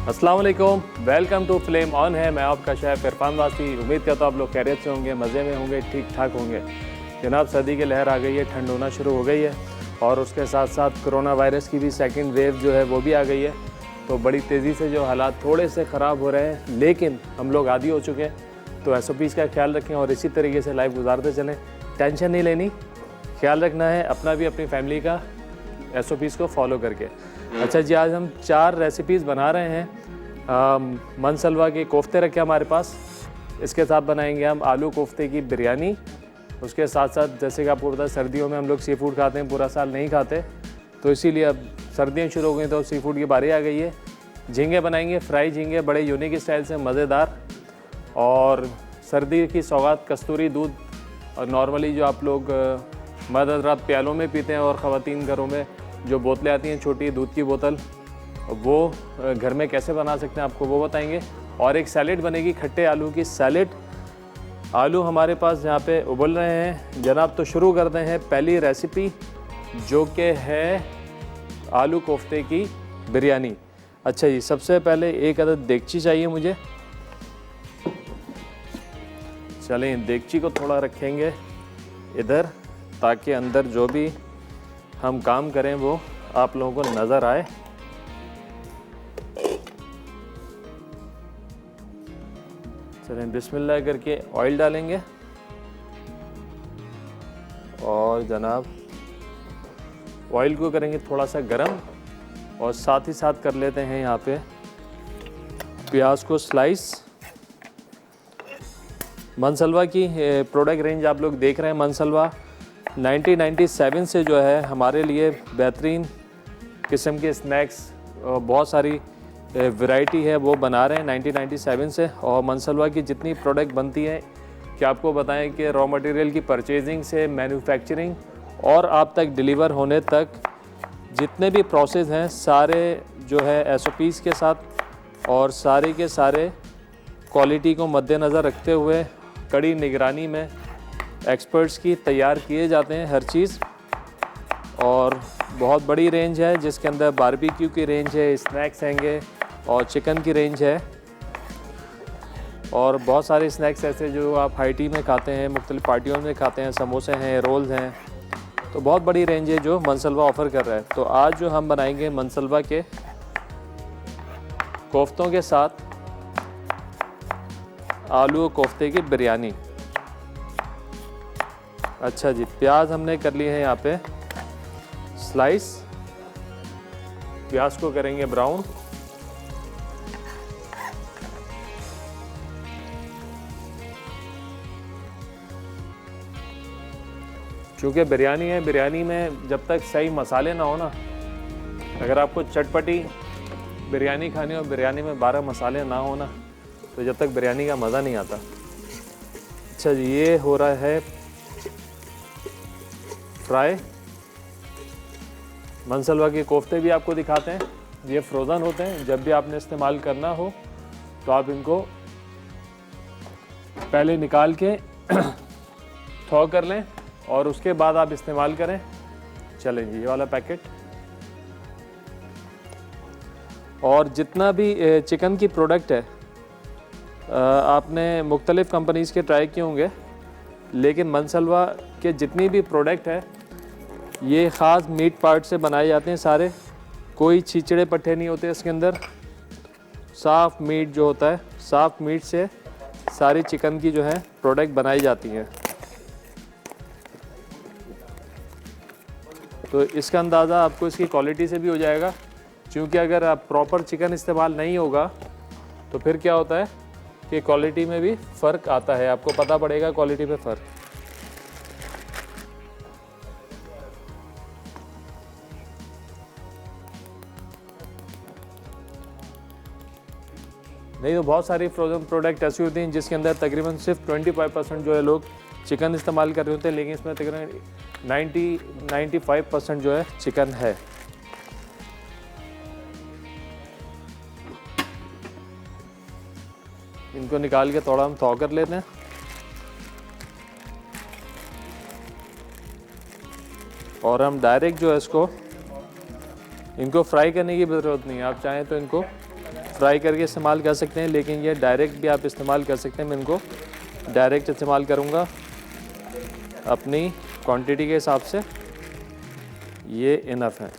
अस्सलाम वालेकुम, welcome to flame on है। मैं आपका शेफ इरफान वासी। उम्मीद करता हूँ आप लोग खैरियत से होंगे, मज़े में होंगे, ठीक ठाक होंगे। जनाब, सर्दी की लहर आ गई है, ठंड होना शुरू हो गई है और उसके साथ साथ कोरोना वायरस की भी सेकंड वेव जो है वो भी आ गई है। तो बड़ी तेज़ी से जो हालात थोड़े से ख़राब हो रहे हैं, लेकिन हम लोग आदी हो चुके हैं। तो SOPs का ख्याल रखें और इसी तरीके से लाइफ गुजारते चलें। टेंशन नहीं लेनी, ख्याल रखना है अपना भी अपनी फैमिली का, SOPs को फॉलो करके। अच्छा जी, आज हम 4 रेसिपीज़ बना रहे हैं। मनसलवा के कोफ्ते रखे हमारे पास, इसके साथ बनाएंगे हम आलू कोफ्ते की बिरयानी। उसके साथ साथ जैसे कि आपको पता है सर्दियों में हम लोग सी फूड खाते हैं, पूरा साल नहीं खाते, तो इसीलिए अब सर्दियाँ शुरू हो गई तो सी फूड की बारी आ गई है। झींगे बनाएंगे, फ्राई झींगे, बड़े यूनिक स्टाइल से मज़ेदार। और सर्दी की सौगात कस्तूरी दूध, और नॉर्मली जो आप लोग मर्द हज़रात प्यालों में पीते हैं और ख़वातीन घरों में जो बोतलें आती हैं छोटी दूध की बोतल, वो घर में कैसे बना सकते हैं आपको वो बताएंगे। और एक सैलेड बनेगी, खट्टे आलू की सैलेड। आलू हमारे पास यहाँ पे उबल रहे हैं जनाब। तो शुरू करते हैं पहली रेसिपी, जो कि है आलू कोफ्ते की बिरयानी। अच्छा जी, सबसे पहले एक अदद देगची चाहिए मुझे। चलें, देगची को थोड़ा रखेंगे इधर ताकि अंदर जो भी हम काम करें वो आप लोगों को नज़र आए। चलें, बिस्मिल्लाह करके ऑयल डालेंगे और जनाब ऑयल को करेंगे थोड़ा सा गरम, और साथ ही साथ कर लेते हैं यहाँ पे प्याज को स्लाइस। मनसलवा की प्रोडक्ट रेंज आप लोग देख रहे हैं। मनसलवा 1997 से जो है हमारे लिए बेहतरीन किस्म के स्नैक्स, बहुत सारी वैरायटी है वो बना रहे हैं 1997 से। और मनसलवा की जितनी प्रोडक्ट बनती है, क्या आपको बताएं कि रॉ मटेरियल की परचेजिंग से मैन्युफैक्चरिंग और आप तक डिलीवर होने तक जितने भी प्रोसेस हैं सारे जो है SOPs के साथ और सारे के सारे क्वालिटी को मद्देनज़र रखते हुए कड़ी निगरानी में एक्सपर्ट्स की तैयार किए जाते हैं हर चीज़। और बहुत बड़ी रेंज है जिसके अंदर बारबेक्यू की रेंज है, स्नैक्स हैंगे और चिकन की रेंज है, और बहुत सारे स्नैक्स ऐसे जो आप हाई टी में खाते हैं, मुख्तलिफ पार्टियों में खाते हैं, समोसे हैं, रोल्स हैं। तो बहुत बड़ी रेंज है जो मनसलवा ऑफ़र कर रहा है। तो आज जो हम बनाएंगे मनसलवा के कोफ्तों के साथ आलू कोफ्ते की बिरयानी। अच्छा जी, प्याज हमने कर लिए हैं यहाँ पे स्लाइस। प्याज को करेंगे ब्राउन। चूँकि बिरयानी है, बिरयानी में जब तक सही मसाले ना हो ना, अगर आपको चटपटी बिरयानी खानी हो, बिरयानी में 12 मसाले ना हो ना, तो जब तक बिरयानी का मज़ा नहीं आता। अच्छा जी, ये हो रहा है फ्राई। मनसलवा के कोफ्ते भी आपको दिखाते हैं, ये फ्रोज़न होते हैं। जब भी आपने इस्तेमाल करना हो तो आप इनको पहले निकाल के थॉ कर लें और उसके बाद आप इस्तेमाल करें। चलें जी, ये वाला पैकेट। और जितना भी चिकन की प्रोडक्ट है, आपने मुख्तलिफ़ कंपनीज़ के ट्राई किए होंगे, लेकिन मनसलवा के जितनी भी प्रोडक्ट है ये ख़ास मीट पार्ट से बनाए जाते हैं सारे। कोई छिचड़े पट्टे नहीं होते इसके अंदर। साफ़ मीट जो होता है, साफ़ मीट से सारी चिकन की जो है प्रोडक्ट बनाई जाती हैं। तो इसका अंदाज़ा आपको इसकी क्वालिटी से भी हो जाएगा, क्योंकि अगर आप प्रॉपर चिकन इस्तेमाल नहीं होगा तो फिर क्या होता है कि क्वालिटी में भी फ़र्क आता है। आपको पता पड़ेगा क्वालिटी में फ़र्क। नहीं तो बहुत सारी फ्रोज़न प्रोडक्ट ऐसी होती हैं जिसके अंदर तकरीबन सिर्फ 25% जो है लोग चिकन इस्तेमाल कर रहे होते हैं, लेकिन इसमें तकरीबन 90-95% जो है चिकन है। इनको निकाल के थोड़ा हम थॉ कर लेते हैं। और हम डायरेक्ट जो है इसको, इनको फ्राई करने की ज़रूरत नहीं है। आप चाहें तो इनको फ्राई करके इस्तेमाल कर सकते हैं, लेकिन ये डायरेक्ट भी आप इस्तेमाल कर सकते हैं। मैं इनको डायरेक्ट इस्तेमाल करूँगा अपनी क्वांटिटी के हिसाब से, ये इनफ है।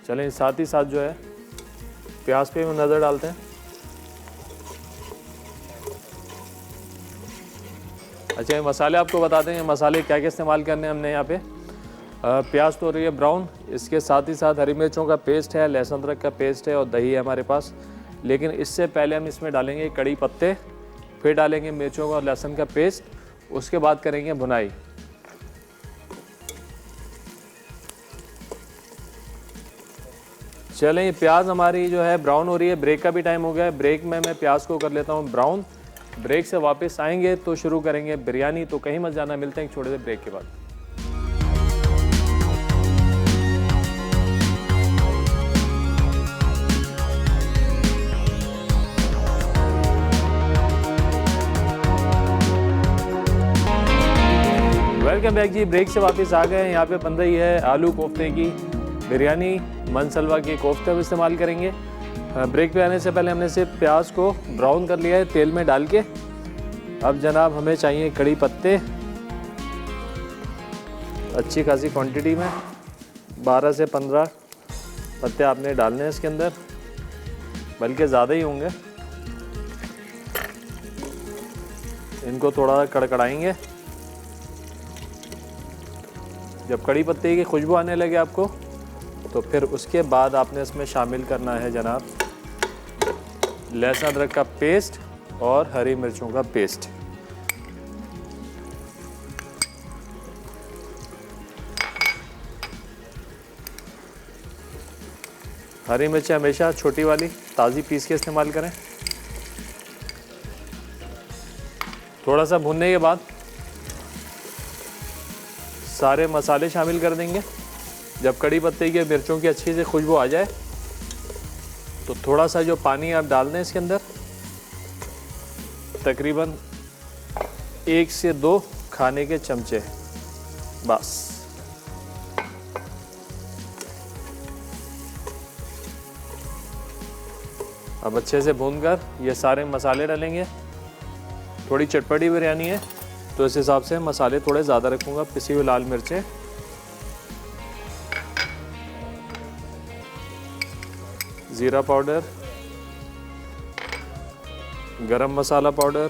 चलें साथ ही साथ जो है प्याज पे भी नज़र डालते हैं। अच्छा, ये मसाले आपको बताते हैं, मसाले क्या क्या इस्तेमाल करने हैं हमने यहाँ पे। प्याज तो हो रही है ब्राउन, इसके साथ ही साथ हरी मिर्चों का पेस्ट है, लहसुन अदरक का पेस्ट है और दही है हमारे पास। लेकिन इससे पहले हम इसमें डालेंगे कड़ी पत्ते, फिर डालेंगे मिर्चों का और लहसुन का पेस्ट, उसके बाद करेंगे भुनाई। चलें, ये प्याज हमारी जो है ब्राउन हो रही है। ब्रेक का भी टाइम हो गया है, ब्रेक में मैं प्याज को कर लेता हूँ ब्राउन। ब्रेक से वापस आएंगे तो शुरू करेंगे बिरयानी, तो कहीं मत जाना, मिलते हैं एक छोटे से ब्रेक के बाद। वेलकम बैक जी, ब्रेक से वापस आ गए। यहाँ पे बन रही है आलू कोफ्ते की बिरयानी, मनसलवा के कोफ्ते हम इस्तेमाल करेंगे। ब्रेक पे आने से पहले हमने सिर्फ प्याज को ब्राउन कर लिया है तेल में डाल के। अब जनाब हमें चाहिए कड़ी पत्ते, अच्छी खासी क्वांटिटी में 12 से 15 पत्ते आपने डालने हैं इसके अंदर, बल्कि ज़्यादा ही होंगे। इनको थोड़ा कड़कड़ाएंगे। जब कड़ी पत्ते की खुशबू आने लगे आपको, तो फिर उसके बाद आपने इसमें शामिल करना है जनाब लहसुन अदरक का पेस्ट और हरी मिर्चों का पेस्ट। हरी मिर्च हमेशा छोटी वाली ताज़ी पीस के इस्तेमाल करें। थोड़ा सा भूनने के बाद सारे मसाले शामिल कर देंगे। जब कड़ी पत्ते की मिर्चों की अच्छी से खुशबू आ जाए, तो थोड़ा सा जो पानी आप डाल दें इसके अंदर, तकरीबन 1 से 2 खाने के चमचे, बस। अब अच्छे से भूनकर ये सारे मसाले डालेंगे। थोड़ी चटपटी बिरयानी है तो इस हिसाब से मसाले थोड़े ज़्यादा रखूँगा। पिसी हुई लाल मिर्चें, ज़ीरा पाउडर, गरम मसाला पाउडर,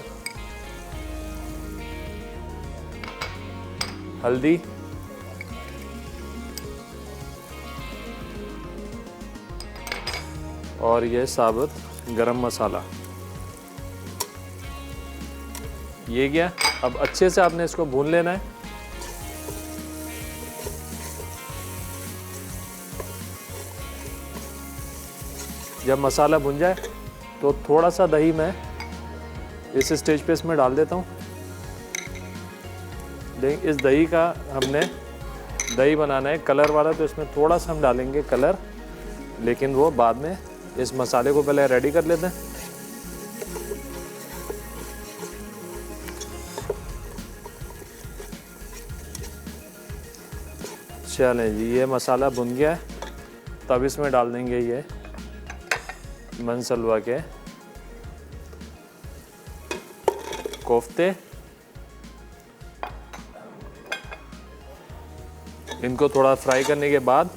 हल्दी, और ये साबुत गरम मसाला, ये गया। अब अच्छे से आपने इसको भून लेना है। जब मसाला भुन जाए तो थोड़ा सा दही मैं इस स्टेज पे इसमें डाल देता हूँ। देखिए, इस दही का हमने दही बनाना है कलर वाला, तो इसमें थोड़ा सा हम डालेंगे कलर, लेकिन वो बाद में। इस मसाले को पहले रेडी कर लेते हैं। चलें जी, ये मसाला भुन गया है। तब इसमें डाल देंगे ये मनसलवा के कोफ्ते। इनको थोड़ा फ्राई करने के बाद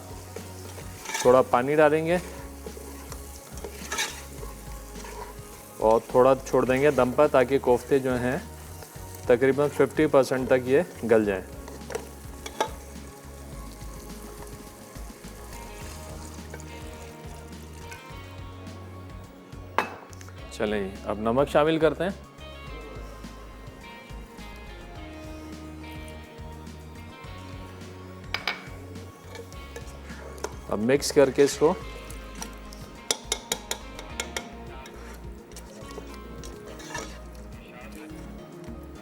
थोड़ा पानी डालेंगे और थोड़ा छोड़ देंगे दम पर, ताकि कोफ्ते जो हैं तकरीबन 50% तक ये गल जाएं। चलें, अब नमक शामिल करते हैं। अब मिक्स करके इसको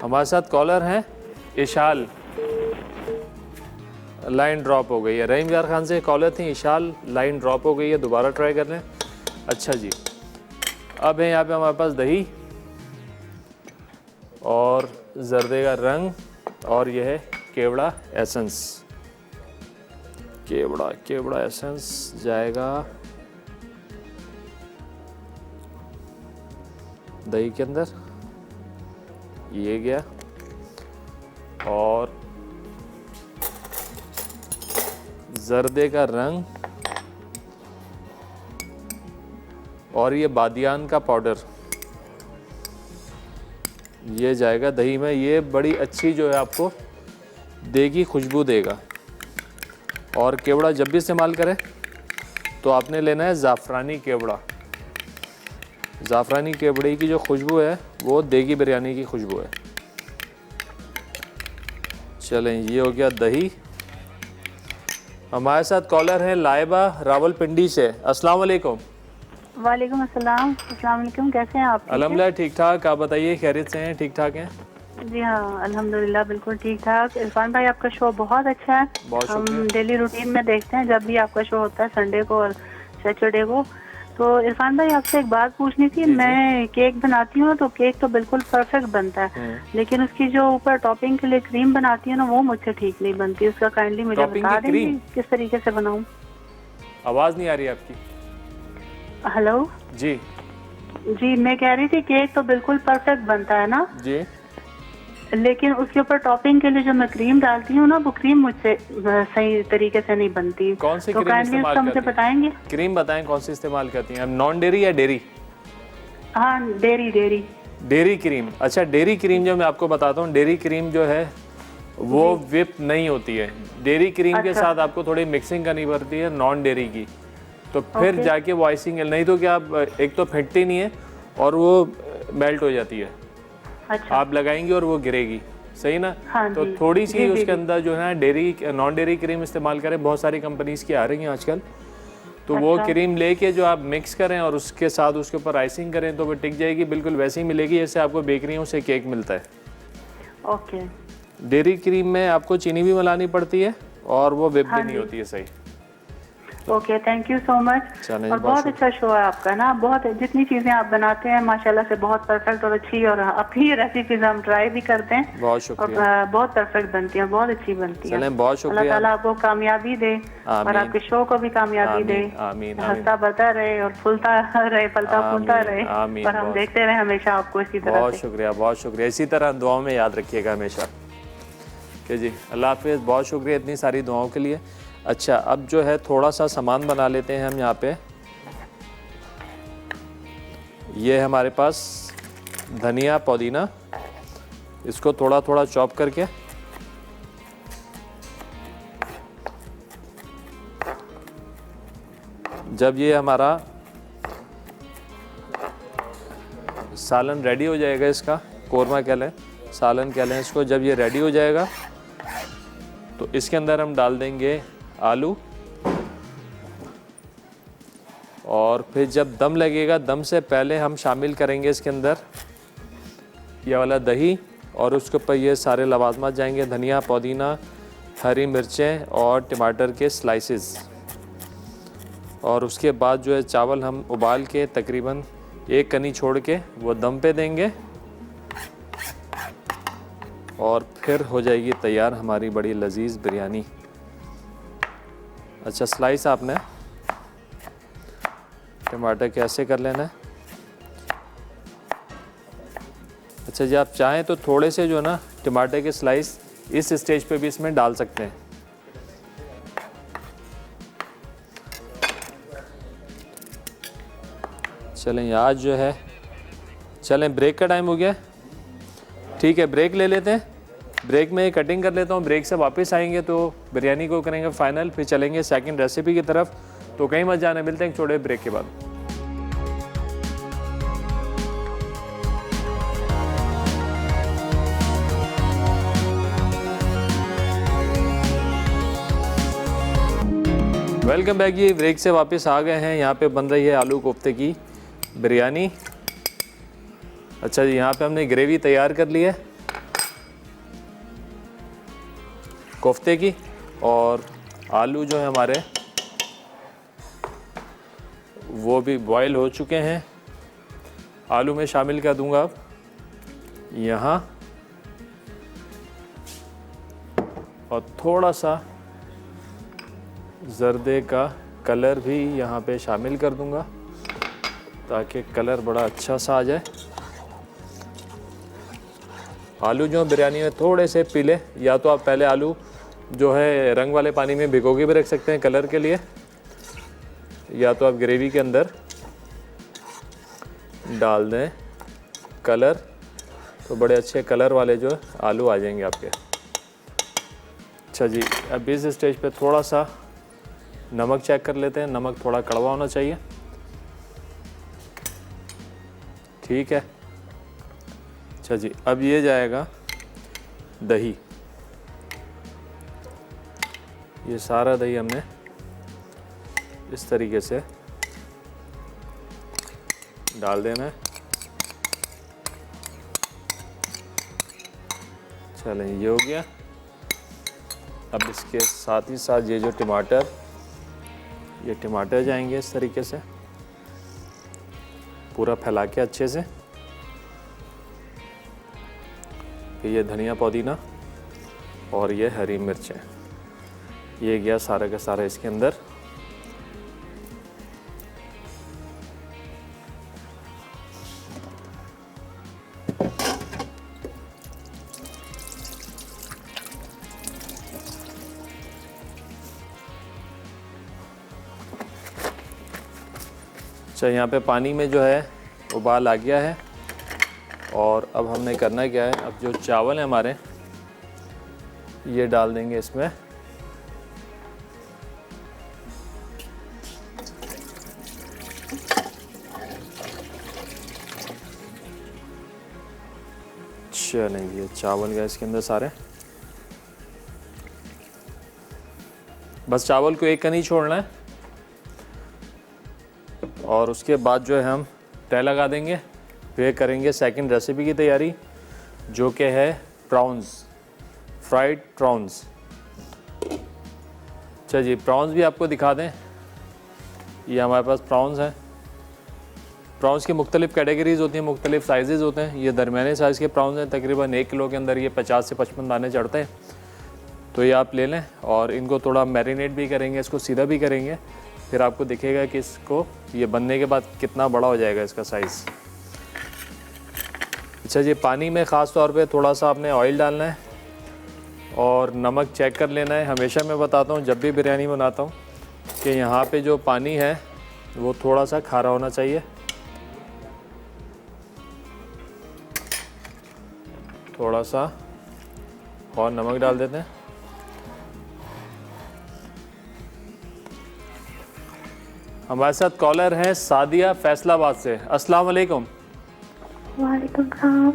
हमारे साथ कॉलर हैं इशाल, लाइन ड्रॉप हो गई है। रहीम यार खान से कॉलर थी, इशाल लाइन ड्रॉप हो गई है, दोबारा ट्राई कर लें। अच्छा जी, अब है यहाँ पे हमारे पास दही और जर्दे का रंग और यह है केवड़ा एसेंस। केवड़ा केवड़ा एसेंस जाएगा दही के अंदर, ये गया। और जर्दे का रंग और ये बादियान का पाउडर ये जाएगा दही में। ये बड़ी अच्छी जो है आपको देगी, खुशबू देगा। और केवड़ा जब भी इस्तेमाल करें तो आपने लेना है ज़ाफ़रानी केवड़ा। ज़ाफ़रानी केवड़े की जो खुशबू है वो देगी बिरयानी की खुशबू है। चलें, ये हो गया दही। हमारे साथ कॉलर हैं लाइबा रावलपिंडी से। अस्सलाम वालेकुम। वालेकुम अस्सलाम। अस्सलाम वालेकुम, कैसे हैं आप? अल्हम्दुलिल्लाह ठीक ठाक, आप बताइए खैरियत से हैं? ठीक ठाक हैं जी हाँ, अल्हम्दुलिल्लाह बिल्कुल ठीक ठाक। इरफान भाई आपका शो बहुत अच्छा है, बहुत हम शुक्रिया। डेली रूटीन में देखते हैं जब भी आपका शो होता है, संडे को और सैटरडे को। तो इरफान भाई आपसे एक बात पूछनी थी। मैं केक बनाती हूँ तो केक तो बिल्कुल परफेक्ट बनता है, लेकिन उसकी जो ऊपर टॉपिंग के लिए क्रीम बनाती है ना, वो मुझसे ठीक नहीं बनती। उसका काइंडली मुझे टॉपिंग बता की देंगे क्रीम? किस तरीके से बनाऊँ? आवाज़ नहीं आ रही आपकी। हेलो जी जी, मैं कह रही थी केक तो बिल्कुल परफेक्ट बनता है ना जी, लेकिन उसके ऊपर टॉपिंग के लिए जो मैं क्रीम डालती हूँ ना, वो क्रीम मुझसे सही तरीके से नहीं बनती। कौन सी तो क्रीम काइंडली इस्तेमाल उसका मुझे करती हैं? बताएंगे? क्रीम बताएं कौन सी इस्तेमाल करती हैं आप, नॉन डेरी या डेरी? हाँ, डेरी डेरी। Dairy cream. अच्छा, डेरी क्रीम जो मैं आपको बताता हूँ, डेरी क्रीम जो है वो विप नहीं होती है। डेरी क्रीम के अच्छा। साथ आपको थोड़ी मिक्सिंग करनी पड़ती है नॉन डेरी की, तो फिर जाके वो आइसिंग, नहीं तो क्या आप एक तो फेंटती नहीं है और वो मेल्ट हो जाती है। अच्छा। आप लगाएंगी और वो गिरेगी, सही ना? हाँ तो जी, थोड़ी सी जी, जी, उसके जी। अंदर जो है ना डेरी नॉन डेरी क्रीम इस्तेमाल करें। बहुत सारी कंपनीज की आ रही हैं आजकल, तो वो अच्छा। क्रीम लेके जो आप मिक्स करें और उसके साथ उसके ऊपर आइसिंग करें तो वो टिक जाएगी, बिल्कुल वैसी ही मिलेगी जैसे आपको बेकरियों से केक मिलता है। ओके। डेरी क्रीम में आपको चीनी भी मिलानी पड़ती है और वो विप भी नहीं होती है, सही। Okay, thank you so much. चलें, और बहुत अच्छा शो है आपका ना, बहुत जितनी चीजें आप बनाते हैं माशाल्लाह से बहुत परफेक्ट और अच्छी, और अपनी रेसिपीज हम ट्राई भी करते हैं बहुत और शुक्रिया। बहुत परफेक्ट बनती हैं, बहुत अच्छी बनती हैं। चलें, बहुत अल्लाह शुक्रिया। ताला आपको कामयाबी दे और आमीन। आपके शो को भी कामयाबी दे। आमीन आमीन आमीन हंसता बढ़ता रहे और फूलता रहे, फलता फूलता आमीन रहे, आमीन। और हम बहुत देखते रहे हमेशा आपको इसी तरह बहुत से। शुक्रिया, बहुत शुक्रिया। इसी तरह दुआओं में याद रखिएगा हमेशा कि जी। अल्लाह हाफिज़, बहुत शुक्रिया इतनी सारी दुआओं के लिए। अच्छा, अब जो है थोड़ा सा सामान बना लेते हैं हम यहाँ पे। ये है हमारे पास धनिया पुदीना, इसको थोड़ा थोड़ा चॉप करके जब ये हमारा सालन रेडी हो जाएगा, इसका कोरमा कह लें, सालन कह लें इसको, जब ये रेडी हो जाएगा तो इसके अंदर हम डाल देंगे आलू, और फिर जब दम लगेगा, दम से पहले हम शामिल करेंगे इसके अंदर ये वाला दही, और उसके ऊपर ये सारे लवाजमात जाएंगे, धनिया पुदीना, हरी मिर्चें और टमाटर के स्लाइसेस। और उसके बाद जो है चावल हम उबाल के तकरीबन एक कनी छोड़ के वो दम पे देंगे, और फिर हो जाएगी तैयार हमारी बड़ी लजीज बिरयानी। अच्छा, स्लाइस आपने टमाटर कैसे कर लेना है। अच्छा जी, आप चाहें तो थोड़े से जो ना टमाटर के स्लाइस इस स्टेज पे भी इसमें डाल सकते हैं। चलें, आज जो है, चलें ब्रेक का टाइम हो गया, ठीक है ब्रेक ले लेते हैं। ब्रेक में कटिंग कर लेता हूँ, ब्रेक से वापस आएंगे तो बिरयानी को करेंगे फाइनल, फिर चलेंगे सेकंड रेसिपी की तरफ। तो कहीं मत जाने, मिलते हैं एक छोटे ब्रेक के बाद। वेलकम बैक जी, ब्रेक से वापस आ गए हैं। यहाँ पे बन रही है आलू कोफ्ते की बिरयानी। अच्छा जी, यहाँ पे हमने ग्रेवी तैयार कर ली है कोफ्ते की, और आलू जो है हमारे वो भी बॉयल हो चुके हैं। आलू में शामिल कर दूंगा अब यहाँ, और थोड़ा सा ज़र्दे का कलर भी यहाँ पे शामिल कर दूँगा ताकि कलर बड़ा अच्छा सा आ जाए। आलू जो बिरयानी में थोड़े से पीले, या तो आप पहले आलू जो है रंग वाले पानी में भिगो के भी रख सकते हैं कलर के लिए, या तो आप ग्रेवी के अंदर डाल दें कलर, तो बड़े अच्छे कलर वाले जो आलू आ जाएंगे आपके। अच्छा जी, अब इस स्टेज पे थोड़ा सा नमक चेक कर लेते हैं। नमक थोड़ा कड़वा होना चाहिए। ठीक है। अच्छा जी, अब ये जाएगा दही। ये सारा दही हमने इस तरीके से डाल देना है। चलें, ये हो गया। अब इसके साथ ही साथ ये जो टमाटर, ये टमाटर जाएंगे इस तरीके से पूरा फैला के अच्छे से। फिर ये धनिया पुदीना और ये हरी मिर्चें, ये गया सारा का सारा इसके अंदर। अच्छा, यहाँ पे पानी में जो है उबाल आ गया है और अब हमने करना क्या है, अब जो चावल है हमारे ये डाल देंगे इसमें। चलें, ये चावल गए इसके अंदर सारे। बस चावल को एक का नहीं छोड़ना है और उसके बाद जो है हम तय लगा देंगे। फिर करेंगे सेकंड रेसिपी की तैयारी, जो कि है प्रॉन्स, फ्राइड प्रॉन्स। अच्छा जी, प्रॉन्स भी आपको दिखा दें। ये हमारे पास प्रॉन्स हैं। प्रॉन्स की मुख्तलिफ़ कैटेगरीज़ होती हैं, मुख्तलिफ़ साइज़ होते हैं। ये दरमियाने साइज़ के प्रॉन्स हैं, तकरीबन 1 किलो के अंदर ये 50 से 55 दाने चढ़ते हैं। तो ये आप ले लें और इनको थोड़ा मैरिनेट भी करेंगे, इसको सीधा भी करेंगे। फिर आपको दिखेगा कि इसको ये बनने के बाद कितना बड़ा हो जाएगा इसका साइज़। अच्छा जी, पानी में ख़ास तौर पे थोड़ा सा आपने ऑयल डालना है और नमक चेक कर लेना है। हमेशा मैं बताता हूँ जब भी बिरयानी बनाता हूँ कि यहाँ पे जो पानी है वो थोड़ा सा खारा होना चाहिए। थोड़ा सा और नमक डाल देते हैं। हमारे साथ कॉलर हैं सादिया फैसलाबाद से। अस्सलाम वालेकुम। वालेकुम सलाम।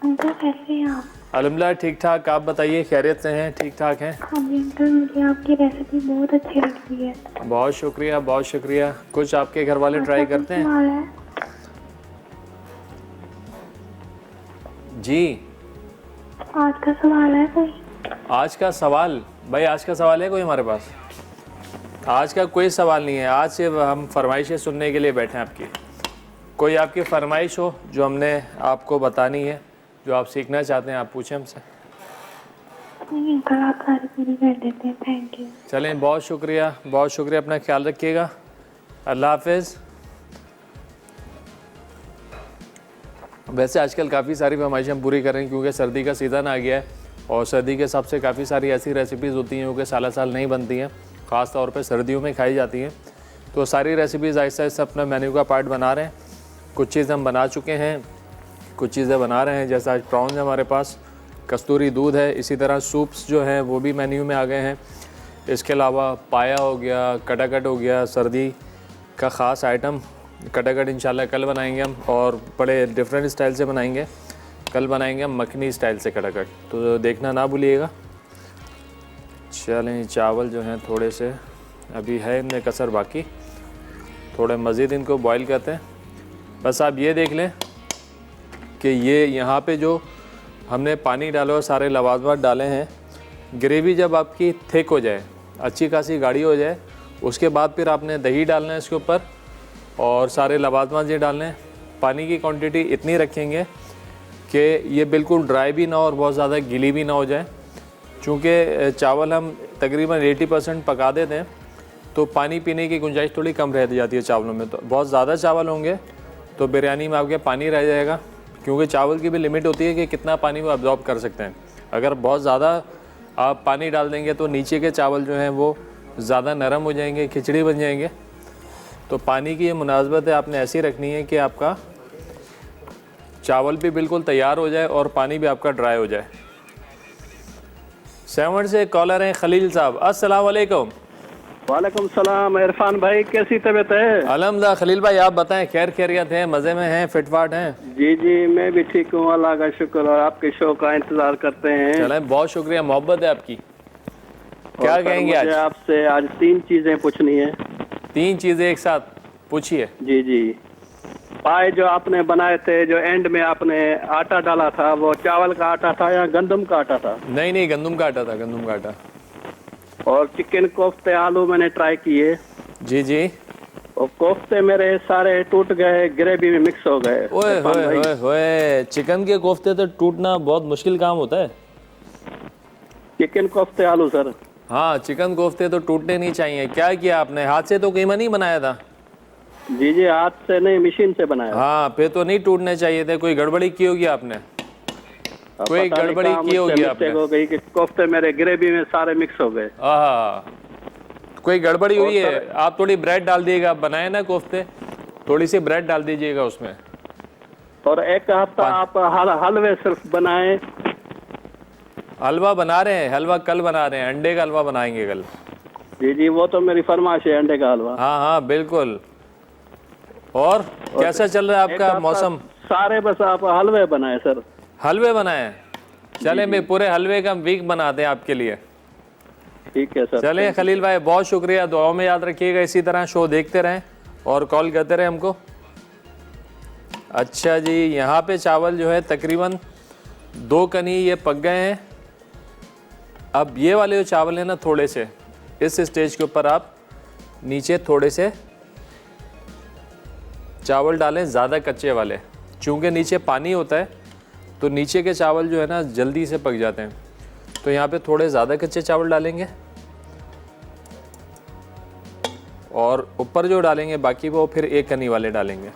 अंकल कैसे हैं आप? अल्हम्दुलिल्लाह ठीक ठाक, आप बताइए खैरियत से हैं? ठीक ठाक हैं। हाँ जी अंकल, मुझे आपकी रेसिपी बहुत अच्छी लगती है। बहुत शुक्रिया, बहुत शुक्रिया। कुछ आपके घर वाले ट्राई करते हैं? सवाल है जी, आज का सवाल है कोई? आज का सवाल? भाई आज का सवाल है कोई हमारे पास? आज का कोई सवाल नहीं है। आज से हम फरमाइशें सुनने के लिए बैठे हैं आपकी। कोई आपकी फरमाइश हो जो हमने आपको बतानी है, जो आप सीखना चाहते हैं, आप पूछें हमसे। नहीं अंकल, आप सारी पूरी कर देते हैं। Thank you. चलें, बहुत शुक्रिया, बहुत शुक्रिया। अपना ख्याल रखिएगा। अल्लाह हाफिज़। वैसे आजकल काफ़ी सारी फरमाइशें हम पूरी कर रहे हैं क्योंकि सर्दी का सीज़न आ गया है और सर्दी के हिसाब से काफ़ी सारी ऐसी रेसिपीज़ होती हैं जो कि साल साल नहीं बनती हैं, ख़ास तौर पे सर्दियों में खाई जाती हैं। तो सारी रेसिपीज़ आहिस्ता आहिस्ता अपना मेन्यू का पार्ट बना रहे हैं। कुछ चीज़ें हम बना चुके हैं, कुछ चीज़ें बना रहे हैं। जैसे आज प्रॉन्स है हमारे पास, कस्तूरी दूध है, इसी तरह सूप्स जो हैं वो भी मेन्यू में आ गए हैं। इसके अलावा पाया हो गया, कटाकट हो गया, सर्दी का ख़ास आइटम कटाकट इंशाल्लाह कल बनाएंगे हम, और बड़े डिफरेंट स्टाइल से बनाएंगे। कल बनाएंगे हम मखनी स्टाइल से कटाकट, तो देखना ना भूलिएगा। चलें, चावल जो हैं थोड़े से अभी है इनमें कसर बाकी, थोड़े मज़ीद इनको बॉईल करते हैं। बस आप ये देख लें कि ये यहाँ पे जो हमने पानी डाला और सारे लवाजमात डाले हैं, ग्रेवी जब आपकी थिक हो जाए, अच्छी खासी गाढ़ी हो जाए, उसके बाद फिर आपने दही डालना है इसके ऊपर और सारे लवाजमात ये डालने हैं। पानी की क्वांटिटी इतनी रखेंगे कि ये बिल्कुल ड्राई भी ना हो और बहुत ज़्यादा गीली भी ना हो जाए। चूँकि चावल हम तकरीबन 80% पका देते हैं तो पानी पीने की गुंजाइश थोड़ी कम रह जाती है चावलों में। तो बहुत ज़्यादा चावल होंगे तो बिरयानी में आपके पानी रह जाएगा, क्योंकि चावल की भी लिमिट होती है कि कितना पानी वो अब्जॉर्ब कर सकते हैं। अगर बहुत ज़्यादा आप पानी डाल देंगे तो नीचे के चावल जो हैं वो ज़्यादा नरम हो जाएंगे, खिचड़ी बन जाएंगे। तो पानी की ये मुनासबत है आपने ऐसी रखनी है कि आपका चावल भी बिल्कुल तैयार हो जाए और पानी भी आपका ड्राई हो जाए। 7 से कॉलर हैं खलील साहब। अस्सलाम वालेकुम। वालेकुम सलाम। इरफान भाई कैसी तबीयत है? अल्हम्दुलिल्लाह। खलील भाई आप बताएं, खैर खैरियत है, मज़े में हैं, फिटफाट हैं? जी जी मैं भी ठीक हूँ, अल्लाह का शुक्र, और आपके शो का इंतजार करते हैं। चलें, बहुत शुक्रिया, मोहब्बत है आपकी। क्या कहेंगे आज? आपसे आज 3 चीजें पूछनी है। 3 चीज़ें एक साथ पूछिए। जी जी। पाए जो आपने बनाए थे, जो एंड में आपने आटा डाला था, वो चावल का आटा था या गंदम का आटा था? नहीं, गंदम का आटा था, गंदम का आटा। और चिकन कोफ्ते आलू मैंने ट्राई किए। जी जी। और कोफ्ते मेरे सारे टूट गए, ग्रेवी में मिक्स हो गए। ओए होए होए, चिकन के कोफ्ते तो टूटना बहुत मुश्किल काम होता है। चिकन कोफ्ते आलू सर। हाँ, चिकन कोफ्ते तो टूटने नहीं चाहिए। क्या किया आपने? हाथ से तो कीमा नहीं बनाया था? जी जी, हाथ से नहीं, मशीन से बनाया। हाँ, फिर तो नहीं टूटने चाहिए थे। कोई गड़बड़ी की होगी आपने, कोई गड़बड़ी की होगी आपने। हो गई कि कोफ्ते मेरे ग्रेवी में सारे मिक्स हो गए। कोई गड़बड़ी हुई है। आप थोड़ी ब्रेड डाल दीजिएगा, बनाए ना कोफ्ते, थोड़ी सी ब्रेड डाल दीजिएगा उसमें। और एक हफ्ता आप हलवे सिर्फ बनाए। हलवा बना रहे हैं? हलवा कल बना रहे हैं, अंडे का हलवा बनाएंगे कल। जी जी, वो तो मेरी फरमाइश है, अंडे का हलवा। हाँ बिल्कुल। और कैसा चल रहा है आपका मौसम? सारे बस आप हलवे बनाए सर। हलवे बनाए? चले, मैं पूरे हलवे का वीक बनाते हैं आपके लिए। ठीक है सर। चले खलील भाई, बहुत शुक्रिया, दुआओं में याद रखिएगा, इसी तरह शो देखते रहें और कॉल करते रहें हमको। अच्छा जी, यहाँ पे चावल जो है तकरीबन 2 कनी ये पक गए हैं। अब ये वाले जो चावल हैं ना, थोड़े से इस स्टेज के ऊपर आप नीचे थोड़े से चावल डालें, ज़्यादा कच्चे वाले, चूँकि नीचे पानी होता है तो नीचे के चावल जो है ना जल्दी से पक जाते हैं। तो यहाँ पे थोड़े ज़्यादा कच्चे चावल डालेंगे और ऊपर जो डालेंगे बाकी वो फिर 1 कनी वाले डालेंगे।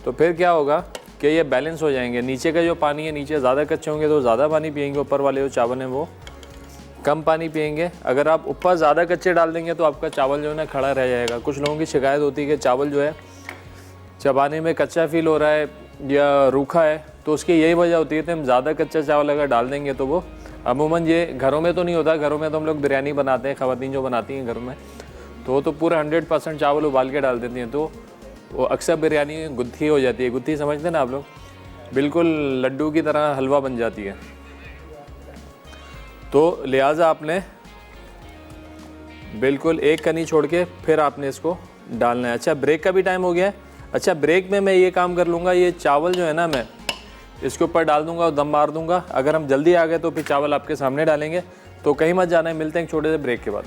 तो फिर क्या होगा कि ये बैलेंस हो जाएंगे। नीचे का जो पानी है, नीचे ज़्यादा कच्चे होंगे तो ज़्यादा पानी पिएंगे, ऊपर वाले जो चावल हैं वो कम पानी पिएंगे। अगर आप ऊपर ज़्यादा कच्चे डाल देंगे तो आपका चावल जो है ना खड़ा रह जाएगा। कुछ लोगों की शिकायत होती है कि चावल जो है चबाने में कच्चा फील हो रहा है या रूखा है, तो उसकी यही वजह होती है कि हम ज़्यादा कच्चा चावल अगर डाल देंगे तो वो अमूमन, ये घरों में तो नहीं होता, घरों में तो हम लोग बिरयानी बनाते हैं, ख़वातीन जो बनाती हैं घरों में, तो वो तो पूरा 100% चावल उबाल के डाल देती हैं, तो वो अक्सर बिरयानी गुत्थी हो जाती है। गुत्थी समझते हैं ना आप लोग? बिल्कुल लड्डू की तरह हलवा बन जाती है। तो लिहाजा आपने बिल्कुल 1 कनी छोड़ के फिर आपने इसको डालना है। अच्छा, ब्रेक का भी टाइम हो गया है। अच्छा, ब्रेक में मैं ये काम कर लूँगा, ये चावल जो है ना मैं इसके ऊपर डाल दूँगा और दम मार दूँगा। अगर हम जल्दी आ गए तो फिर चावल आपके सामने डालेंगे। तो कहीं मत जाना है, मिलते हैं एक छोटे से ब्रेक के बाद।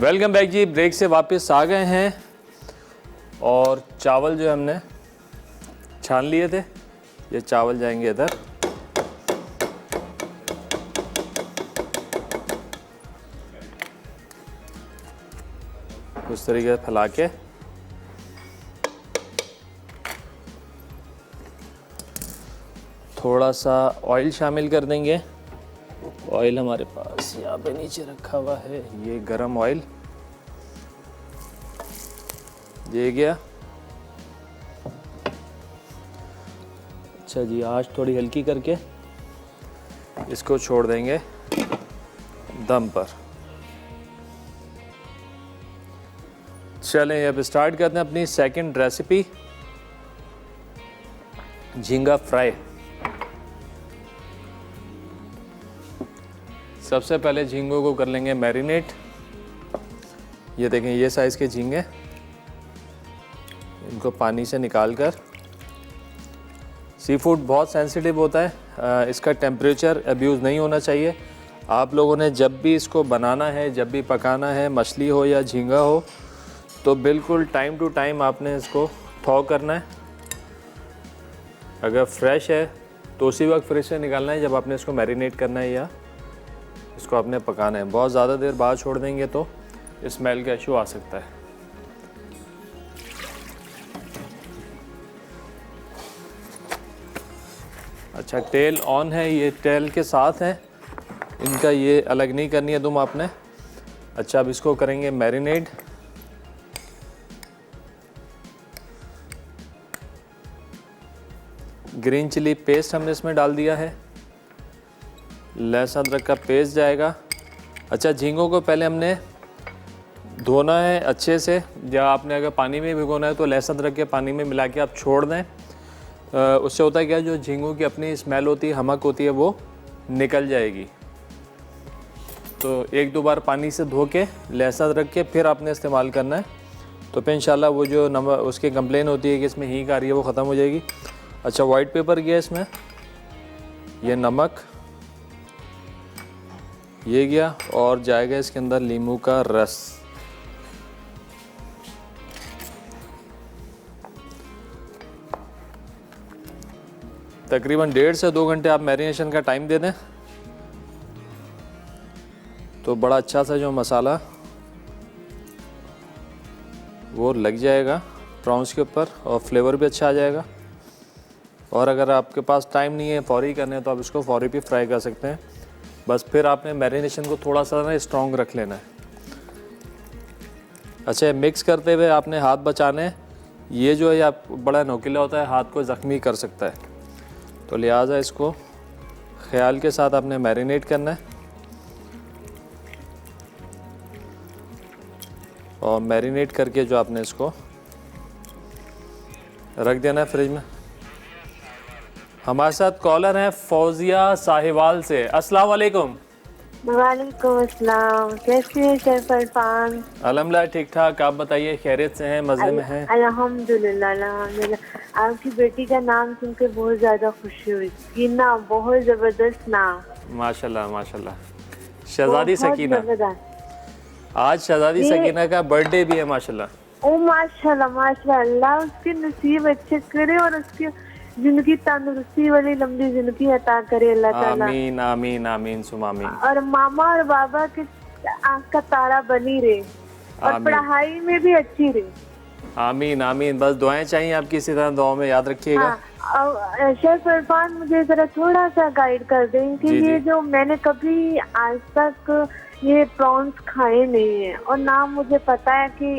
वेलकम बैक जी, ब्रेक से वापस आ गए हैं और चावल जो हमने छान लिए थे, ये चावल जाएंगे इधर। उस तरीके से फैला के थोड़ा सा ऑयल शामिल कर देंगे। ऑयल हमारे पास यहाँ पे नीचे रखा हुआ है, ये गरम ऑयल, ये गया। अच्छा जी, आंच थोड़ी हल्की करके इसको छोड़ देंगे दम पर। चलें अब स्टार्ट करते हैं अपनी सेकंड रेसिपी, झींगा फ्राई। सबसे पहले झींगों को कर लेंगे मैरिनेट। ये देखें, ये साइज़ के झींगे, इनको पानी से निकाल कर। सी फूड बहुत सेंसिटिव होता है, इसका टेम्परेचर अब्यूज़ नहीं होना चाहिए। आप लोगों ने जब भी इसको बनाना है, जब भी पकाना है, मछली हो या झींगा हो, तो बिल्कुल टाइम टू टाइम आपने इसको थॉ करना है। अगर फ्रेश है तो उसी वक्त फ्रिज से निकालना है जब आपने इसको मैरिनेट करना है या इसको आपने पकाना है। बहुत ज़्यादा देर बाद छोड़ देंगे तो स्मेल का इशू आ सकता है। अच्छा, तेल ऑन है, ये तेल के साथ है, इनका ये अलग नहीं करनी है दुम आपने। अच्छा, अब इसको करेंगे मैरिनेट। ग्रीन चिली पेस्ट हमने इसमें डाल दिया है, लहसुन अदरक का पेस्ट जाएगा। अच्छा, झींगों को पहले हमने धोना है अच्छे से, या आपने अगर पानी में भिगोना है तो लहसुन अदरक के पानी में मिला के आप छोड़ दें। उससे होता है क्या, जो झींगों की अपनी स्मेल होती है, हमक होती है, वो निकल जाएगी। तो एक दो बार पानी से धो के लहसुन अदरक के फिर आपने इस्तेमाल करना है, तो फिर इंशाल्लाह वो जो नमक उसकी कंप्लेन होती है कि इसमें हींग आ रही है वो ख़त्म हो जाएगी। अच्छा, वाइट पेपर गया इसमें, ये नमक ये गया, और जाएगा इसके अंदर नींबू का रस। तकरीबन 1.5 से 2 घंटे आप मैरिनेशन का टाइम दे दें तो बड़ा अच्छा सा जो मसाला वो लग जाएगा प्रॉन्स के ऊपर और फ्लेवर भी अच्छा आ जाएगा। और अगर आपके पास टाइम नहीं है, फौरी करने हैं, तो आप इसको फौरी भी फ्राई कर सकते हैं। बस फिर आपने मैरिनेशन को थोड़ा सा ना स्ट्रॉन्ग रख लेना है। अच्छा, मिक्स करते हुए आपने हाथ बचाने हैं, ये जो है आप बड़ा नोकीला होता है, हाथ को ज़ख्मी कर सकता है, तो लिहाजा इसको ख्याल के साथ आपने मैरिनेट करना है। और मैरिनेट करके जो आपने इसको रख देना है फ्रिज में। हमारे साथ कॉलर हैं फौजिया साहिवाल से। अस्सलाम वालेकुम। वालेकुम अस्सलाम, कैसे हैं शेफ इरफान? अल्हम्दुलिल्लाह ठीक ठाक, आप बताइए, खैरियत से हैं, मज़े में हैं? अल्हम्दुलिल्लाह अल्हम्दुलिल्लाह। आपकी बेटी का नाम सुनकर बहुत ज़्यादा खुशी हुई। सकीना, बहुत ज़बरदस्त नाम। माशाल्लाह माशाल्लाह। शहजादी बहुत सकीना, जबरदस्त। आज शहजादी सकीना का बर्थडे भी है माशाल्लाह। ओ माशाल्लाह माशाल्लाह, उसके नसीब अच्छे करे और उसकी जिंदगी तंदुरुस्ती वाली लंबी जिंदगी अता करे अल्लाह ताला। आमीन आमीन आमीन सुम आमीन। और मामा और बाबा के आँख का तारा बनी रहे और आमीन। पढ़ाई में भी अच्छी रहे। आमीन आमीन। बस दुआएं चाहिए आपकी, इसी तरह दुआओं में याद रखिएगा। हाँ, शेफ इरफान मुझे जरा थोड़ा सा गाइड कर दें कि जी, ये जी। जो मैंने कभी आज तक ये प्रॉन्स खाए नहीं है और ना मुझे पता है कि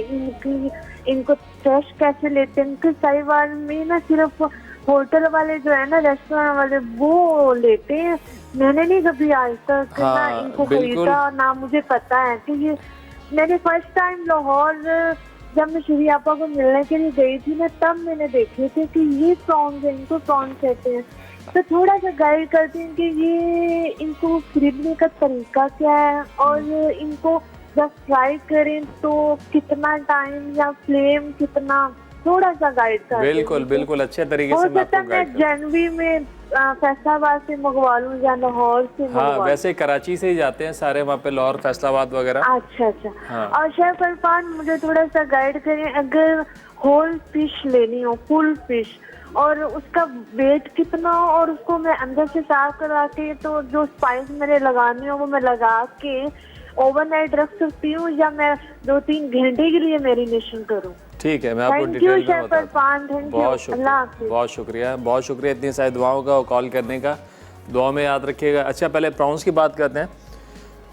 इनको फ्रेश कैसे लेते हैं। इनके साहिवाल में ना सिर्फ होटल वाले जो है ना, रेस्टोरेंट वाले, वो लेते हैं। मैंने नहीं कभी आज तक ना हाँ, इनको बिल्कुल। खरीदा और ना मुझे पता है कि ये मैंने फर्स्ट टाइम लाहौर जब मैं श्री आपा को मिलने के लिए गई थी ना, तब मैंने देखे थे कि ये प्रॉन्स है, इनको प्रॉन्स कहते हैं। तो थोड़ा सा गाइड करते हैं कि ये इनको खरीदने का तरीका क्या है और इनको जब फ्राई करें तो कितना टाइम या फ्लेम कितना, थोड़ा सा गाइड कर दें। बिल्कुल बिल्कुल, अच्छे तरीके हो से मैं सकता आपको है मैं गाइड करूँ। जनवरी में फैसलाबाद से मंगवा लूँ या लाहौर से हाँ, मंगवा लूं। वैसे कराची से ही जाते हैं सारे, वहाँ पे लाहौर फैसलाबाद वगैरह। अच्छा अच्छा। हाँ। और शेफ इरफान मुझे थोड़ा सा गाइड करें, अगर होल फिश लेनी हो, फुल फिश, और उसका वेट कितना हो और उसको मैं अंदर से साफ करवा के, तो जो स्पाइस मेरे लगानी हो वो मैं लगा के ओवरनाइट रख सकती हूँ या मैं 2-3 घंटे के लिए मैरिनेशन करूँ? ठीक है, मैं आपको थैंक यू डिटेल में शेफ बताता इरफान, थैंक हूँ। यू। बहुत अल्लाह शुक्रिया, हाफिज। बहुत शुक्रिया, बहुत शुक्रिया इतनी सारी दुआओं का और कॉल करने का। दुआ में याद रखिएगा। अच्छा, पहले प्रॉन्स की बात करते हैं।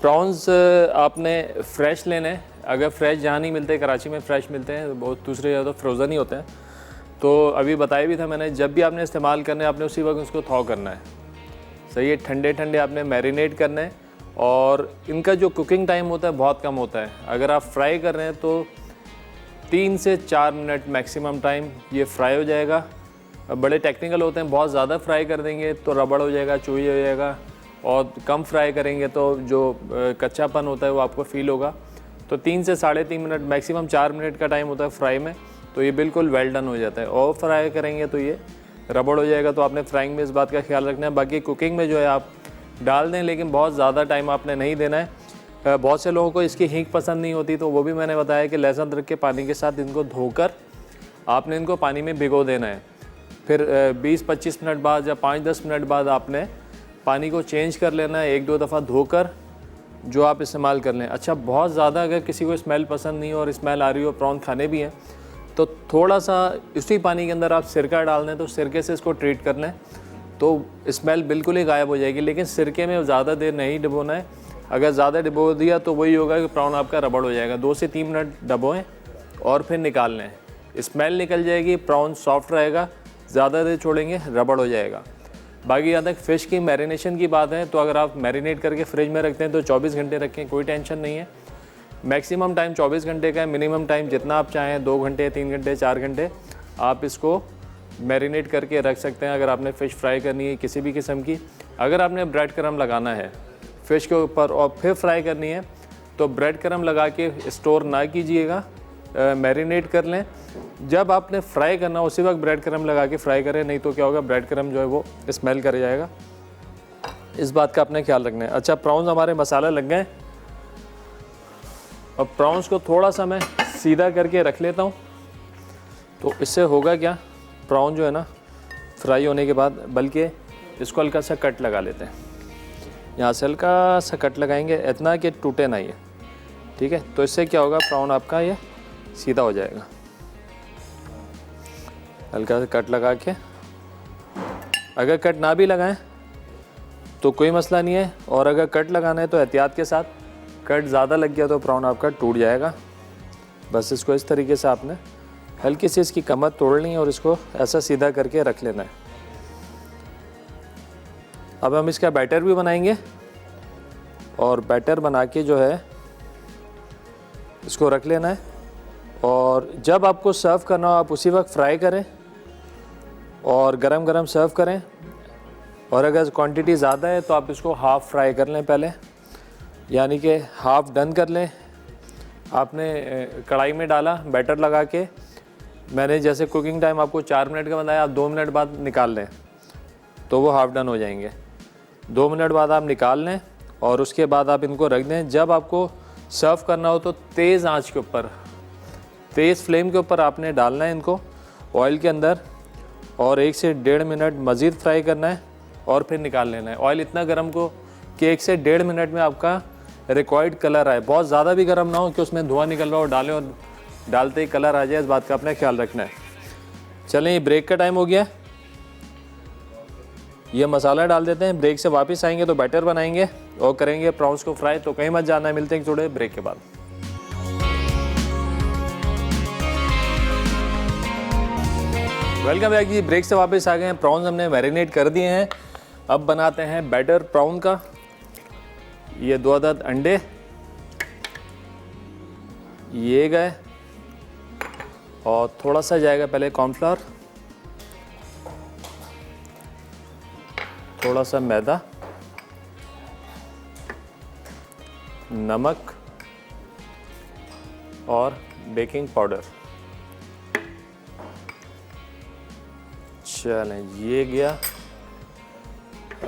प्रॉन्स आपने फ्रेश लेने हैं। अगर फ्रेश जहाँ नहीं मिलते, कराची में फ्रेश मिलते हैं, बहुत दूसरे जगह तो फ्रोज़न ही होते हैं। तो अभी बताया भी था मैंने, जब भी आपने इस्तेमाल करना है आपने उसी वक्त उसको थॉ करना है। सही है, ठंडे ठंडे आपने मैरिनेट करना है। और इनका जो कुकिंग टाइम होता है बहुत कम होता है। अगर आप फ्राई कर रहे हैं तो 3 से 4 मिनट मैक्सिमम टाइम ये फ्राई हो जाएगा। बड़े टेक्निकल होते हैं, बहुत ज़्यादा फ्राई कर देंगे तो रबड़ हो जाएगा, चूई हो जाएगा, और कम फ्राई करेंगे तो जो कच्चापन होता है वो आपको फील होगा। तो 3 से 3.5 मिनट, मैक्सिमम 4 मिनट का टाइम होता है फ्राई में, तो ये बिल्कुल वेल डन हो जाता है। और फ्राई करेंगे तो ये रबड़ हो जाएगा। तो आपने फ्राइंग में इस बात का ख्याल रखना है। बाकी कुकिंग में जो है आप डाल दें, लेकिन बहुत ज़्यादा टाइम आपने नहीं देना है। बहुत से लोगों को इसकी हींग पसंद नहीं होती, तो वो भी मैंने बताया कि लहसुन अदरक के पानी के साथ इनको धोकर आपने इनको पानी में भिगो देना है। फिर 20-25 मिनट बाद या 5-10 मिनट बाद आपने पानी को चेंज कर लेना है, 1-2 दफ़ा धोकर जो आप इस्तेमाल कर लें। अच्छा, बहुत ज़्यादा अगर किसी को स्मेल पसंद नहीं हो और स्मेल आ रही हो, प्रॉन खाने भी हैं, तो थोड़ा सा उसी पानी के अंदर आप सिरका डाल दें, तो सिरके से इसको ट्रीट कर लें तो स्मेल बिल्कुल ही गायब हो जाएगी। लेकिन सिरके में ज़्यादा देर नहीं डुबोना है, अगर ज़्यादा डुबो दिया तो वही होगा कि प्रॉन आपका रबड़ हो जाएगा। 2 से 3 मिनट डबोएं और फिर निकाल लें, स्मेल निकल जाएगी, प्रॉन सॉफ्ट रहेगा। ज़्यादा देर छोड़ेंगे रबड़ हो जाएगा। बाकी यहाँ तक फ़िश की मैरिनेशन की बात है, तो अगर आप मैरिनेट करके फ्रिज में रखते हैं तो 24 घंटे रखें, कोई टेंशन नहीं है। मैक्सिमम टाइम 24 घंटे का है, मिनिमम टाइम जितना आप चाहें 2 घंटे, 3 घंटे, 4 घंटे आप इसको मैरिनेट करके रख सकते हैं। अगर आपने फ़िश फ्राई करनी है किसी भी किस्म की, अगर आपने ब्रेड क्रम्ब लगाना है फ़िश के ऊपर और फिर फ्राई करनी है, तो ब्रेड क्रम्ब लगा के स्टोर ना कीजिएगा, मैरिनेट कर लें। जब आपने फ्राई करना उसी वक्त ब्रेड क्रम्ब लगा के फ्राई करें, नहीं तो क्या होगा, ब्रेड क्रम्ब जो है वो स्मेल कर जाएगा। इस बात का अपने ख्याल रखना है। अच्छा, प्रॉन्स हमारे मसाला लग गए। अब प्रॉन्स को थोड़ा सा मैं सीधा करके रख लेता हूँ, तो इससे होगा क्या, प्रॉन जो है ना फ्राई होने के बाद, बल्कि इसको हल्का सा कट लगा लेते हैं। यहाँ से हल्का सा कट लगाएंगे, इतना कि टूटे ना ये, ठीक है। तो इससे क्या होगा, प्रॉन आपका ये सीधा हो जाएगा। हल्का सा कट लगा के, अगर कट ना भी लगाएं तो कोई मसला नहीं है, और अगर कट लगाना है तो एहतियात के साथ, कट ज़्यादा लग गया तो प्रॉन आपका टूट जाएगा। बस इसको इस तरीके से आपने हल्की सी इसकी कमर तोड़नी है और इसको ऐसा सीधा करके रख लेना है। अब हम इसका बैटर भी बनाएंगे, और बैटर बना के जो है इसको रख लेना है, और जब आपको सर्व करना हो आप उसी वक्त फ्राई करें और गरम गरम सर्व करें। और अगर क्वांटिटी ज़्यादा है तो आप इसको हाफ़ फ्राई कर लें पहले, यानी कि हाफ़ डन कर लें। आपने कढ़ाई में डाला बैटर लगा के, मैंने जैसे कुकिंग टाइम आपको 4 मिनट का बताया, आप 2 मिनट बाद निकाल लें तो वो हाफ़ डन हो जाएंगे। 2 मिनट बाद आप निकाल लें और उसके बाद आप इनको रख दें। जब आपको सर्व करना हो तो तेज़ आंच के ऊपर, तेज़ फ्लेम के ऊपर आपने डालना है इनको ऑयल के अंदर, और 1 से 1.5 मिनट मज़ीद फ्राई करना है और फिर निकाल लेना है। ऑयल इतना गर्म को कि 1 से 1.5 मिनट में आपका रिक्वायर्ड कलर आए। बहुत ज़्यादा भी गर्म ना हो कि उसमें धुआं निकल रहा हो, डालें और डालते ही कलर आ जाए, इस बात का अपने ख्याल रखना है। चलें, ये ब्रेक का टाइम हो गया, ये मसाला डाल देते हैं। ब्रेक से वापस आएंगे तो बैटर बनाएंगे और करेंगे प्रॉन्स को फ्राई। तो कहीं मत जाना है, मिलते हैं थोड़े ब्रेक के बाद। वेलकम बैक जी, ब्रेक से वापस आ गए हैं। प्रॉन्स हमने मैरिनेट कर दिए हैं, अब बनाते हैं बैटर प्रॉन का। ये 2 अदद अंडे ये गए, और थोड़ा सा जाएगा पहले कॉर्नफ्लावर, थोड़ा सा मैदा, नमक और बेकिंग पाउडर। चलें, ये गया।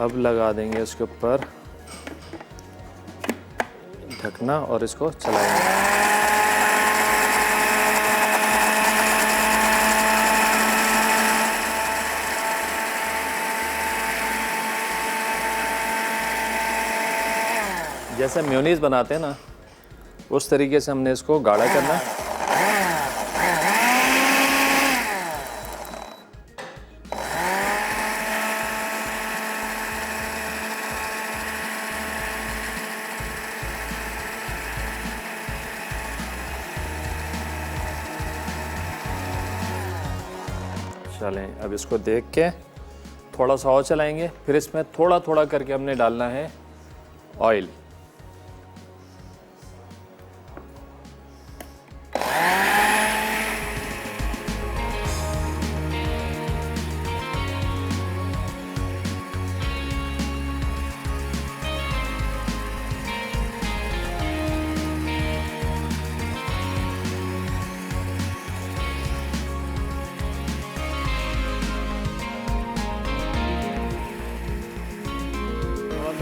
अब लगा देंगे इसके ऊपर ढकना और इसको चलाएंगे। जैसे मेयोनीज बनाते हैं ना, उस तरीके से हमने इसको गाढ़ा करना है। चलें, अब इसको देख के थोड़ा सा और चलाएंगे, फिर इसमें थोड़ा थोड़ा करके हमने डालना है ऑयल।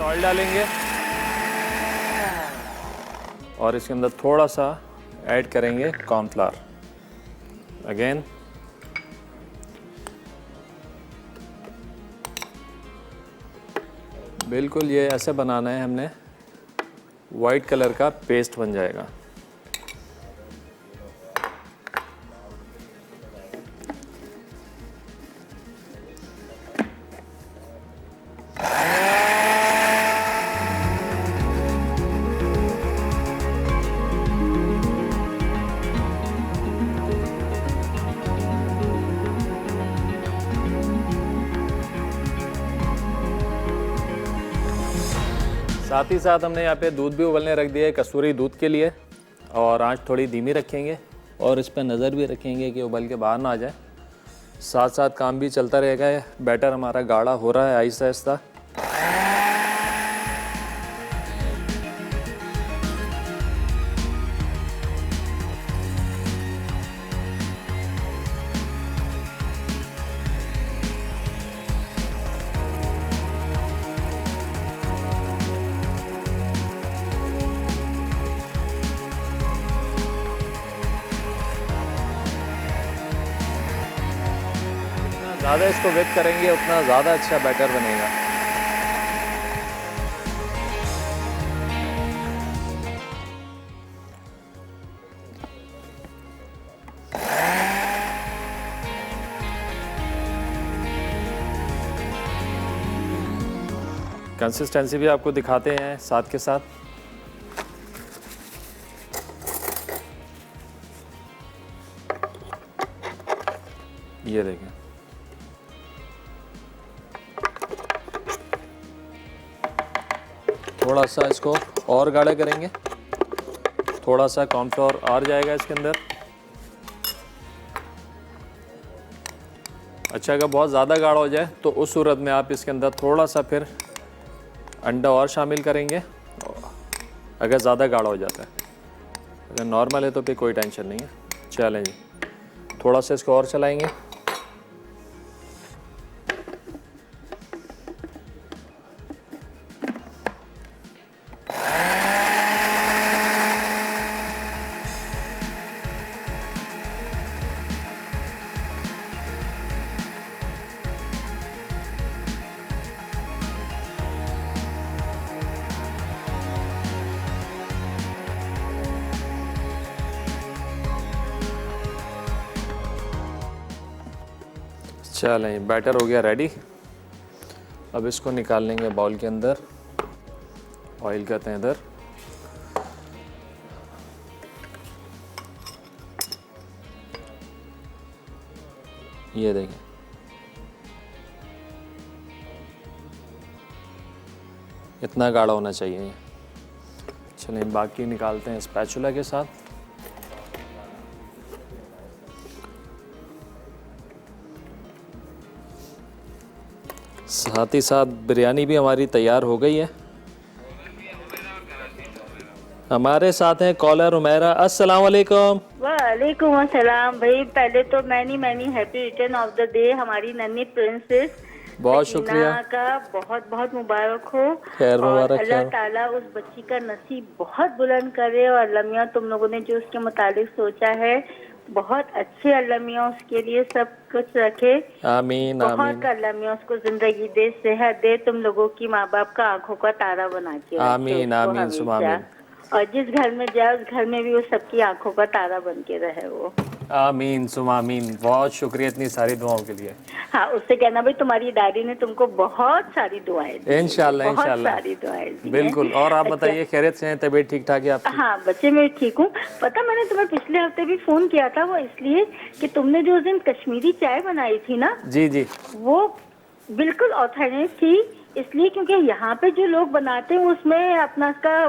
ऑयल डालेंगे और इसके अंदर थोड़ा सा ऐड करेंगे कॉर्नफ्लावर। अगेन बिल्कुल ये ऐसे बनाना है हमने, वाइट कलर का पेस्ट बन जाएगा। साथ ही साथ हमने यहाँ पे दूध भी उबलने रख दिया है कसूरी दूध के लिए, और आंच थोड़ी धीमी रखेंगे और इस पर नज़र भी रखेंगे कि उबल के बाहर ना आ जाए। साथ साथ काम भी चलता रहेगा। बैटर हमारा गाढ़ा हो रहा है आहिस्ता आहिस्ता। ज़्यादा इसको वेट करेंगे उतना ज़्यादा अच्छा बैटर बनेगा। कंसिस्टेंसी भी आपको दिखाते हैं साथ के साथ। ये देखें, थोड़ा सा इसको और गाढ़ा करेंगे, थोड़ा सा कॉर्नफ्लोर और जाएगा इसके अंदर। अच्छा, अगर बहुत ज़्यादा गाढ़ा हो जाए तो उस सूरत में आप इसके अंदर थोड़ा सा फिर अंडा और शामिल करेंगे, अगर ज़्यादा गाढ़ा हो जाता है। अगर नॉर्मल है तो फिर कोई टेंशन नहीं है। चलें जी, थोड़ा सा इसको और चलाएंगे। चलें, बैटर हो गया रेडी। अब इसको निकाल लेंगे बाउल के अंदर। ऑयल करते हैं इधर। ये देखें, इतना गाढ़ा होना चाहिए। चलें, बाकी निकालते हैं स्पैचुला के साथ। साथ ही साथ बिरयानी भी हमारी तैयार हो गई है। हमारे साथ हैं कॉलर उमेरा। अस्सलाम वालेकुम। वालेकुम अस्सलाम। भाई पहले तो many happy return of the day हमारी नन्ही प्रिंसेस। बहुत शुक्रिया का बहुत बहुत मुबारक हो। खैर मुबारक। और अल्लाह ताला उस बच्ची का नसीब बहुत बुलंद करे, और अल्लाह मियां तुम लोगों ने जो उसके मुतालिक सोचा है बहुत अच्छे अल्लाह मियां उसके लिए सब कुछ रखे। आमीन बहुत आमीन अल्लाह मियां उसको जिंदगी दे, सेहत दे, तुम लोगों की माँ बाप का आंखों का तारा बना के रखे आमीन उसको आमीन सुमा हमेशा। आमीन। और जिस घर में जाए उस घर में भी वो सबकी आंखों का तारा बन के रहे वो। आमीन सुमा आमीन। बहुत शुक्रिया इतनी सारी दुआओं के लिए। हाँ, उससे कहना भाई तुम्हारी दादी ने तुमको बहुत सारी दुआएं दी। इंशाल्लाह बहुत इंशाल्लाह सारी दुआएं दी हैं। बिल्कुल। और आप अच्छा। बताइए, खैरियत से हैं? तबीयत ठीक ठाक है आपकी? हाँ, बच्चे मैं ठीक हूँ। पता, मैंने तुम्हें पिछले हफ्ते भी फोन किया था, वो इसलिए कि तुमने जो उस दिन कश्मीरी चाय बनाई थी ना, जी जी, वो बिल्कुल ऑथेंटिक थी। इसलिए क्योंकि यहाँ पे जो लोग बनाते हैं उसमें अपना का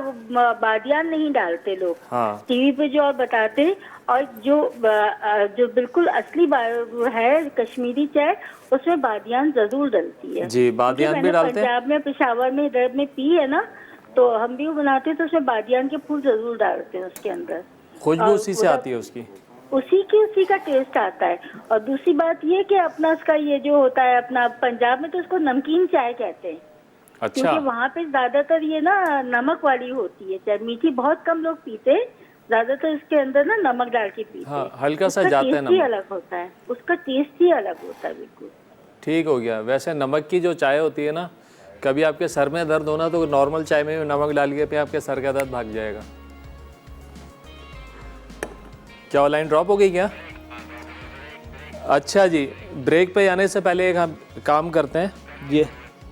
बादियान नहीं डालते लोग। हाँ टीवी पे जो और बताते, और जो बिल्कुल असली है कश्मीरी चाय, उसमें बादियान जरूर डलती है। जी, बादियान भी मैंने डालते हैं। पंजाब में, पेशावर में, इधर में पी है ना, तो हम भी वो बनाते हैं तो उसमें बादियान के फूल जरूर डालते हैं उसके अंदर। खुशबू और उसी से आती है उसकी। उसी का टेस्ट आता है। और दूसरी बात ये कि अपना उसका ये जो होता है अपना पंजाब में तो उसको नमकीन चाय कहते हैं। अच्छा। क्योंकि वहाँ पे ज्यादातर ये ना नमक वाली होती है चाय, मीठी बहुत कम लोग पीते, ज्यादातर इसके अंदर ना नमक डाल के पीते। हाँ, हल्का सा उसका जाता है टेस्ट ही नमक। अलग होता है, उसका टेस्ट ही अलग होता है बिल्कुल। ठीक हो गया। वैसे नमक की जो चाय होती है ना, कभी आपके सर में दर्द होना तो नॉर्मल चाय में नमक डाल के पे आपके सर का दर्द भाग जाएगा। क्या लाइन ड्रॉप हो गई क्या? अच्छा जी, ब्रेक पे आने से पहले एक हम काम करते हैं। ये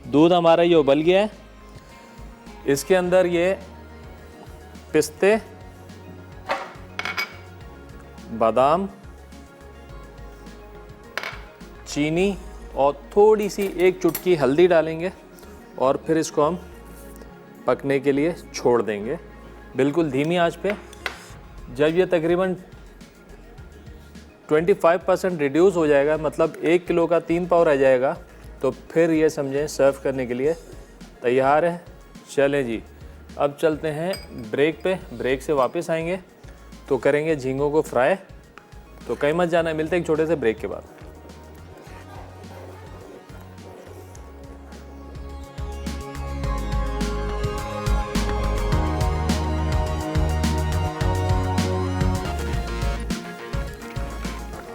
दूध हमारा ये उबल गया है, इसके अंदर ये पिस्ते, बादाम, चीनी और थोड़ी सी एक चुटकी हल्दी डालेंगे और फिर इसको हम पकने के लिए छोड़ देंगे बिल्कुल धीमी आंच पे। जब ये तकरीबन 25% रिड्यूस हो जाएगा, मतलब 1 किलो का 3 पाव रह जाएगा, तो फिर ये समझें सर्व करने के लिए तैयार है। चलें जी, अब चलते हैं ब्रेक पे। ब्रेक से वापस आएंगे तो करेंगे झींगों को फ्राई। तो कहीं मत जाना, मिलते हैं एक छोटे से ब्रेक के बाद।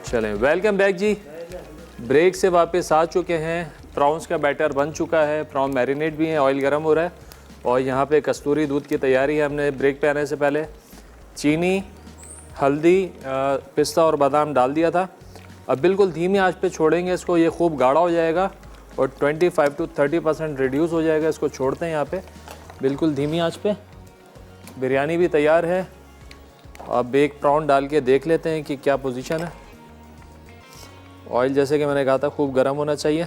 चलें, वेलकम बैक जी। ब्रेक से वापस आ चुके हैं। प्रॉन्स का बैटर बन चुका है, प्रॉन मैरिनेट भी है, ऑयल गर्म हो रहा है और यहाँ पे कस्तूरी दूध की तैयारी है। हमने ब्रेक पे आने से पहले चीनी, हल्दी, पिस्ता और बादाम डाल दिया था। अब बिल्कुल धीमी आंच पे छोड़ेंगे इसको, ये खूब गाढ़ा हो जाएगा और 25 to 30% रिड्यूस हो जाएगा। इसको छोड़ते हैं यहाँ पे बिल्कुल धीमी आंच पे। बिरयानी भी तैयार है। अब एक प्रॉन डाल के देख लेते हैं कि क्या पोजीशन है। ऑयल जैसे कि मैंने कहा था खूब गर्म होना चाहिए।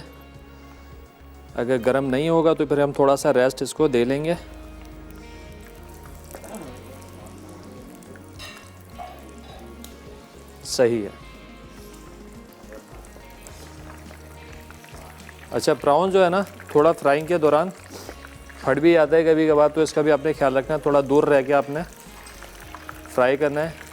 अगर गर्म नहीं होगा तो फिर हम थोड़ा सा रेस्ट इसको दे लेंगे। सही है। अच्छा, प्रॉन जो है ना थोड़ा फ्राइंग के दौरान फट भी आता है कभी कभार, तो इसका भी आपने ख्याल रखना है। थोड़ा दूर रह के आपने फ्राई करना है।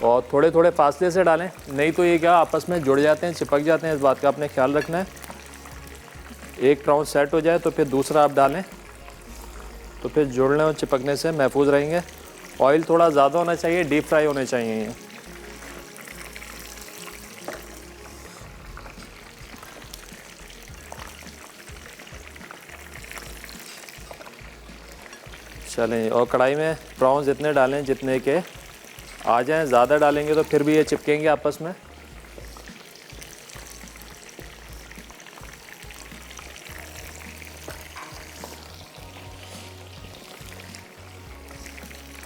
और थोड़े थोड़े फासले से डालें, नहीं तो ये क्या आपस में जुड़ जाते हैं, चिपक जाते हैं। इस बात का आपने ख्याल रखना है। एक प्रॉन सेट हो जाए तो फिर दूसरा आप डालें, तो फिर जुड़ने और चिपकने से महफूज रहेंगे। ऑयल थोड़ा ज़्यादा होना चाहिए, डीप फ्राई होने चाहिए ये। चलें, और कढ़ाई में प्रॉन्स इतने डालें जितने के आ जाएं। ज़्यादा डालेंगे तो फिर भी ये चिपकेंगे आपस में।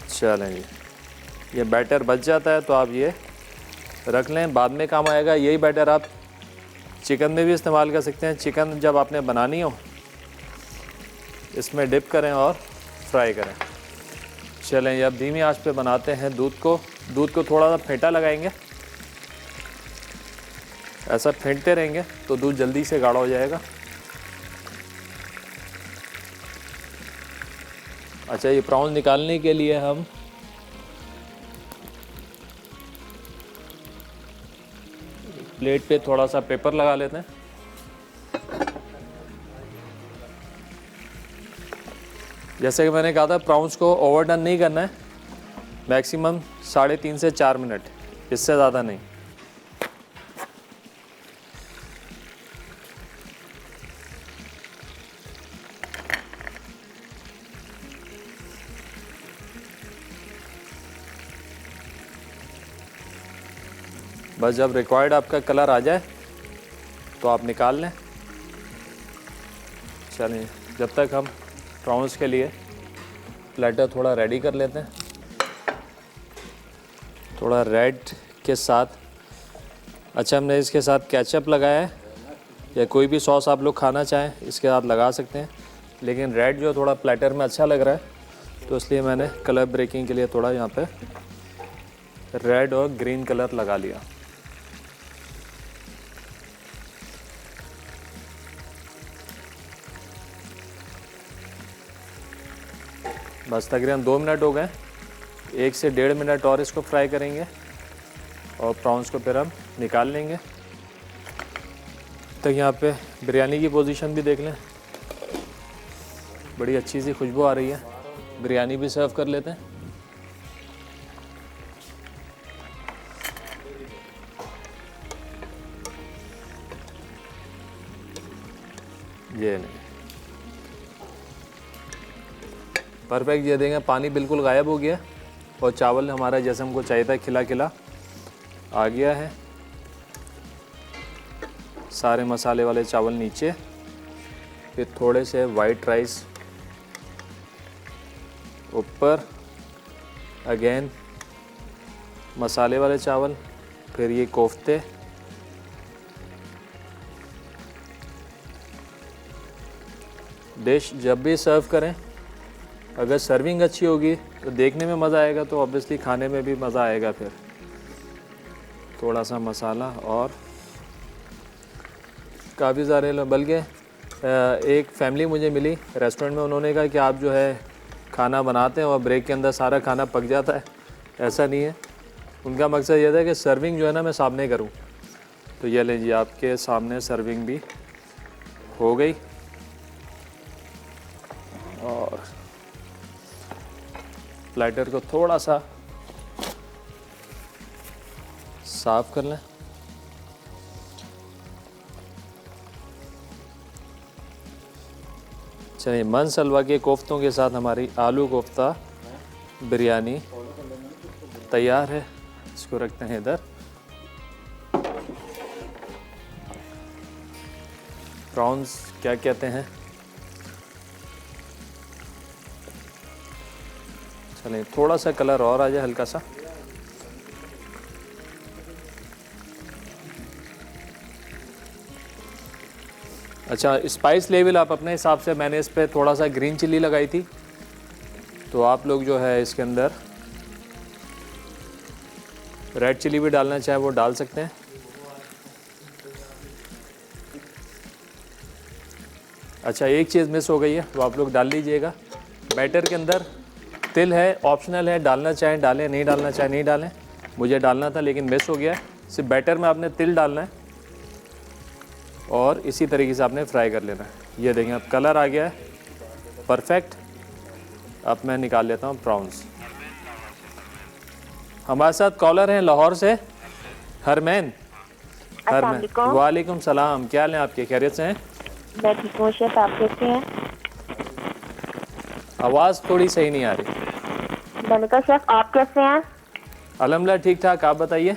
चलें जी, ये बैटर बच जाता है तो आप ये रख लें, बाद में काम आएगा। यही बैटर आप चिकन में भी इस्तेमाल कर सकते हैं। चिकन जब आपने बनानी हो इसमें डिप करें और फ्राई करें। चलें, ये अब धीमी आंच पे बनाते हैं दूध को थोड़ा सा फेंटा लगाएंगे। ऐसा फेंटते रहेंगे तो दूध जल्दी से गाढ़ा हो जाएगा। अच्छा, ये प्रॉन निकालने के लिए हम प्लेट पे थोड़ा सा पेपर लगा लेते हैं। जैसे कि मैंने कहा था, प्रॉन्स को ओवरडन नहीं करना है। मैक्सिमम 3.5 से 4 मिनट, इससे ज़्यादा नहीं। बस जब रिक्वायर्ड आपका कलर आ जाए तो आप निकाल लें। चलिए, जब तक हम प्रॉन्स के लिए प्लेटर थोड़ा रेडी कर लेते हैं। थोड़ा रेड के साथ, अच्छा हमने इसके साथ केचप लगाया है, या कोई भी सॉस आप लोग खाना चाहें इसके साथ लगा सकते हैं, लेकिन रेड जो थोड़ा प्लेटर में अच्छा लग रहा है तो इसलिए मैंने कलर ब्रेकिंग के लिए थोड़ा यहाँ पे रेड और ग्रीन कलर लगा लिया। बस तकरीबन 2 मिनट हो गए। 1 से 1.5 मिनट और इसको फ्राई करेंगे। और प्रॉन्स को फिर हम निकाल लेंगे। तक यहाँ पे बिरयानी की पोजीशन भी देख लें, बड़ी अच्छी सी खुशबू आ रही है। बिरयानी भी सर्व कर लेते हैं। ये नहीं, परफेक्ट। ये देंगे, पानी बिल्कुल गायब हो गया और चावल हमारा जैसे हमको चाहिए था खिला खिला आ गया है। सारे मसाले वाले चावल नीचे, फिर थोड़े से वाइट राइस ऊपर, अगेन मसाले वाले चावल, फिर ये कोफ्ते, डिश जब भी सर्व करें अगर सर्विंग अच्छी होगी तो देखने में मज़ा आएगा, तो ऑब्वियसली खाने में भी मज़ा आएगा। फिर थोड़ा सा मसाला और काफ़ी सारे, बल्कि एक फैमिली मुझे मिली रेस्टोरेंट में, उन्होंने कहा कि आप जो है खाना बनाते हैं और ब्रेक के अंदर सारा खाना पक जाता है। ऐसा नहीं है, उनका मकसद ये था कि सर्विंग जो है ना मैं सामने करूं। तो ये लीजिए, आपके सामने सर्विंग भी हो गई। और प्लेटर को थोड़ा सा साफ कर लें। चलिए, मन सलवा के कोफ्तों के साथ हमारी आलू कोफ्ता बिरयानी तैयार है। इसको रखते हैं इधर। प्रॉन्स क्या कहते हैं, चलिए थोड़ा सा कलर और आ जाए हल्का सा। अच्छा, स्पाइस लेवल आप अपने हिसाब से, मैंने इस पर थोड़ा सा ग्रीन चिल्ली लगाई थी, तो आप लोग जो है इसके अंदर रेड चिल्ली भी डालना चाहे वो डाल सकते हैं। अच्छा, एक चीज़ मिस हो गई है, वो आप लोग डाल लीजिएगा। बैटर के अंदर तिल है, ऑप्शनल है, डालना चाहें डालें, नहीं डालना चाहें नहीं डालें। मुझे डालना था लेकिन मिस हो गया है। सिर्फ बैटर में आपने तिल डालना है और इसी तरीके से आपने फ्राई कर लेना है। ये देखें, अब कलर आ गया है परफेक्ट। अब मैं निकाल लेता हूँ प्रॉन्स। हमारे साथ कॉलर हैं लाहौर से, हरमैन। वालेकुम सलाम, क्या हाल है आपके, खैरियत से हैं? मैं ठीक हूँ शेफ, आप कैसे हैं? आवाज़ थोड़ी सही नहीं आ रही। मैंने कहा शेफ आप कैसे हैं? अल्हम्दुलिल्लाह ठीक ठाक, आप बताइए।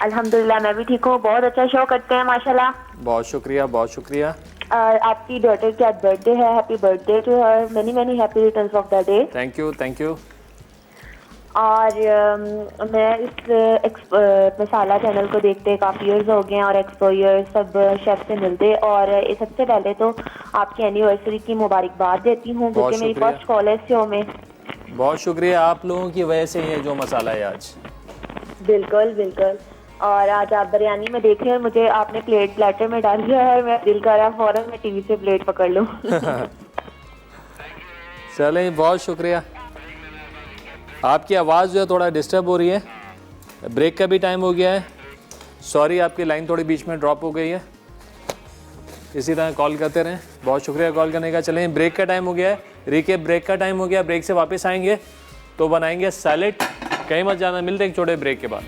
अल्हम्दुलिल्लाह मैं भी ठीक हूँ, बहुत अच्छा शो करते हैं माशाल्लाह। बहुत शुक्रिया, बहुत शुक्रिया। आपकी डॉटर की आज बर्थडे है, happy birthday to her, many many happy returns of the day. Thank you, thank you. और मैं इस मसाला चैनल को देखते काफ़ी ईयर्स हो गए हैं और एक्सपोयर सब शेफ से मिलते, और सबसे पहले तो आपकी एनिवर्सरी की मुबारकबाद देती हूँ क्योंकि मेरी फर्स्ट कॉल है शो में। बहुत शुक्रिया, आप लोगों की वजह से ही है जो मसाला है आज। बिल्कुल बिल्कुल। और आज आप बिरयानी में देख रहे हैं, मुझे आपने प्लेटर में डाल दिया है, मैं दिल कर रहा फौरन मैं टीवी से प्लेट पकड़ लूँ। चलें, बहुत शुक्रिया। आपकी आवाज़ जो है थोड़ा डिस्टर्ब हो रही है, ब्रेक का भी टाइम हो गया है। सॉरी, आपकी लाइन थोड़ी बीच में ड्रॉप हो गई है। इसी तरह कॉल करते रहें। बहुत शुक्रिया कॉल करने का। चलें, ब्रेक का टाइम हो गया है, रिके ब्रेक का टाइम हो गया। ब्रेक से वापस आएंगे तो बनाएंगे सैलेड। कहीं मत जाना, मिलते हैं एक छोटे ब्रेक के बाद।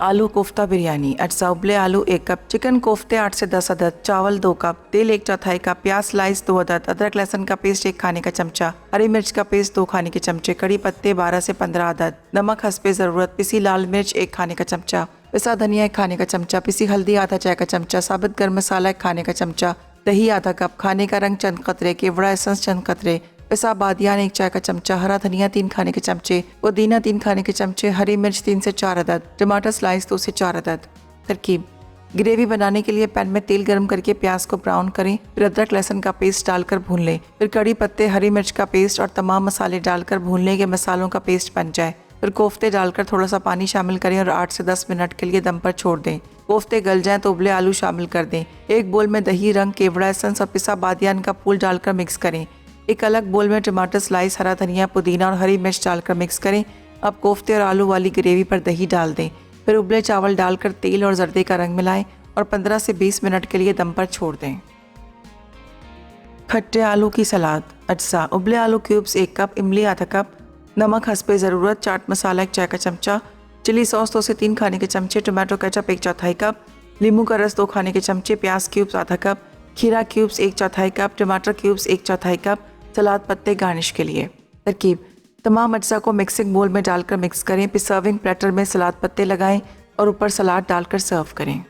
आलू कोफ्ता बिरयानी, अज्जा उबले आलू 1 कप, चिकन कोफ्ते 8 से 10 अदद, चावल 2 कप, तेल 1/4 कप, प्याज स्लाइस 2 अदद, अदरक लहसुन का पेस्ट 1 खाने का चमचा, हरी मिर्च का पेस्ट 2 खाने के चमचे, कड़ी पत्ते 12 से 15 अदद, नमक हस्बे ज़रूरत, पिसी लाल मिर्च 1 खाने का चमचा, पिसा धनिया 1 खाने का चमचा, पिसी हल्दी आधा चाय का चमचा, साबित गर्म मसाला 1 खाने का चमचा, दही आधा कप, खाने का रंग चंद कतरे, केवड़ा एसेंस चंद कतरे, पिसा बादियान 1 चाय का चमचा, हरा धनिया 3 खाने के चमचे, पुदीना 3 खाने के चमचे, हरी मिर्च 3 से 4 अदद, टमाटर स्लाइस 2 से 4 अदद। तरकीब: ग्रेवी बनाने के लिए पैन में तेल गर्म करके प्याज को ब्राउन करें, फिर अदरक लहसुन का पेस्ट डालकर भून लें, फिर कड़ी पत्ते, हरी मिर्च का पेस्ट और तमाम मसाले डालकर भून लें कि मसालों का पेस्ट बन जाए। फिर कोफ्ते डालकर थोड़ा सा पानी शामिल करें और 8 से 10 मिनट के लिए दम पर छोड़ दें। कोफ्ते गल जाएं तो उबले आलू शामिल कर दें। एक बोल में दही, रंग, केवड़ा एसेंस और पिसा बादियान का फूल डालकर मिक्स करें। एक अलग बोल में टमाटर स्लाइस, हरा धनिया, पुदीना और हरी मिर्च डालकर मिक्स करें। अब कोफ्ते और आलू वाली ग्रेवी पर दही डाल दें। फिर उबले चावल डालकर तेल और जर्दे का रंग मिलाएं और 15 से 20 मिनट के लिए दम पर छोड़ दें। खट्टे आलू की सलाद। अज्जा: उबले आलू क्यूब्स 1 कप, इमली आधा कप, नमक हस्बे ज़रूरत, चाट मसाला 1 चाय का चमचा, चिली सॉस 2 से 3 खाने के चमचे, टमाटो केचप 1/4 कप, नींबू का रस 2 खाने के चमचे, प्याज क्यूब्स आधा कप, खीरा क्यूब्स 1/4 कप, टमाटर क्यूब्स 1/4 कप, सलाद पत्ते गार्निश के लिए। तरकीब: तमाम अज्जा को मिक्सिंग बोल में डालकर मिक्स करें। फिर सर्विंग प्लेटर में सलाद पत्ते लगाएं और ऊपर सलाद डालकर सर्व करें।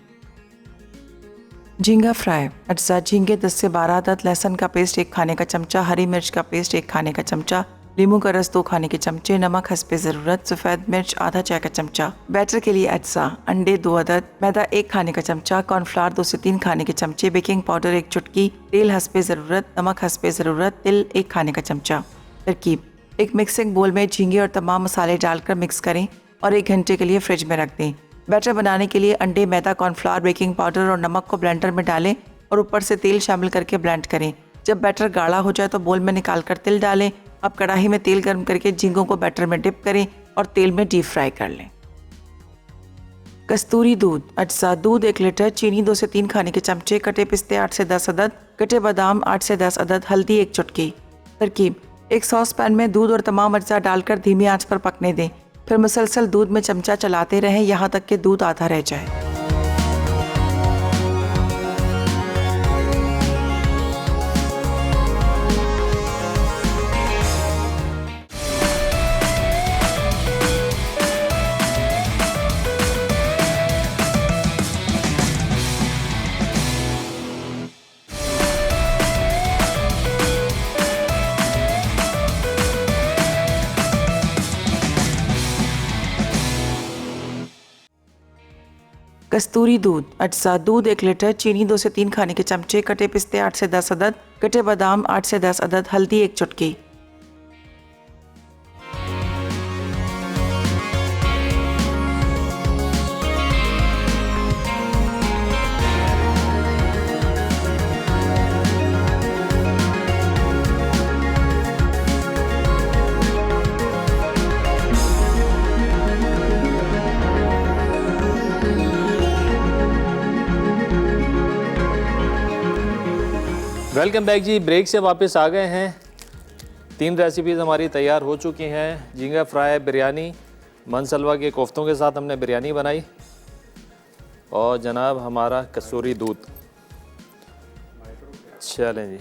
झींगा फ्राई। अज्जा: झींगे 10 से 12 अदद, लहसुन का पेस्ट 1 खाने का चमचा, हरी मिर्च का पेस्ट 1 खाने का चमचा, नींबू का रस 2 खाने के चमचे, नमक हस्बे ज़रूरत, सफ़ेद मिर्च आधा चाय का चमचा। बैटर के लिए अज्जा: अंडे 2 अदद, मैदा 1 खाने का चमचा, कॉर्नफ्लावर 2 से 3 खाने के चमचे, बेकिंग पाउडर 1 चुटकी, तेल हस्बे ज़रूरत, नमक हस्बे ज़रूरत, तिल 1 खाने का चमचा। तरकीब: एक मिक्सिंग बोल में झींगे और तमाम मसाले डालकर मिक्स करें और 1 घंटे के लिए फ्रिज में रख दें। बैटर बनाने के लिए अंडे, मैदा, कॉर्नफ्लावर, बेकिंग पाउडर और नमक को ब्लेंडर में डालें और ऊपर से तेल शामिल करके ब्लेंड करें। जब बैटर गाढ़ा हो जाए तो बोल में निकाल कर तिल डालें। अब कढ़ाई में तेल गर्म करके झींगों को बैटर में डिप करें और तेल में डीप फ्राई कर लें। कस्तूरी दूध। अज्जा: दूध 1 लीटर, चीनी 2 से 3 खाने के चमचे, कटे पिस्ते 8 से 10 अदद, कटे बादाम 8 से 10 अदद, हल्दी 1 चुटकी। तरकीब: एक सॉस पैन में दूध और तमाम अज्जा डालकर धीमी आंच पर पकने दें। फिर मुसलसल दूध में चमचा चलाते रहें यहाँ तक कि दूध आधा रह जाए। कस्तूरी दूध। अज्जा: दूध 1 लीटर, चीनी 2 से 3 खाने के चमचे, कटे पिस्ते 8 से 10 अदद, कटे बादाम 8 से 10 अदद, हल्दी 1 चुटकी। वेलकम बैक जी। ब्रेक से वापस आ गए हैं। 3 रेसिपीज़ हमारी तैयार हो चुकी हैं। झींगा फ्राई, बिरयानी, मनसलवा के कोफ्तों के साथ हमने बिरयानी बनाई और जनाब हमारा कसूरी दूध। चलें जी,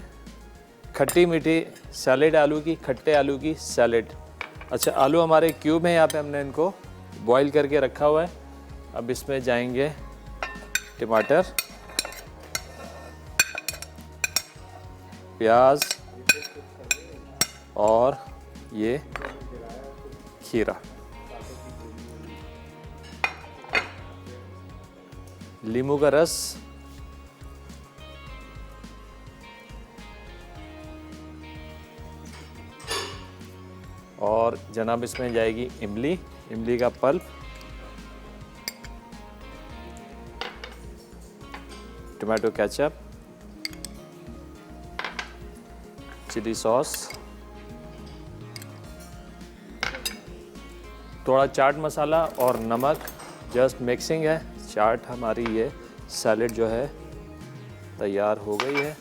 खट्टी मीठी सैलेड आलू की, खट्टे आलू की सैलेड। अच्छा, आलू हमारे क्यूब हैं, यहाँ पे हमने इनको बॉईल करके रखा हुआ है। अब इसमें जाएंगे टमाटर, प्याज और ये खीरा, नींबू का रस, और जनाब इसमें जाएगी इमली, इमली का pulp, tomato ketchup, chilli sauce, थोड़ा चाट मसाला और नमक। जस्ट मिक्सिंग है। चाट हमारी ये सैलेड जो है तैयार हो गई है।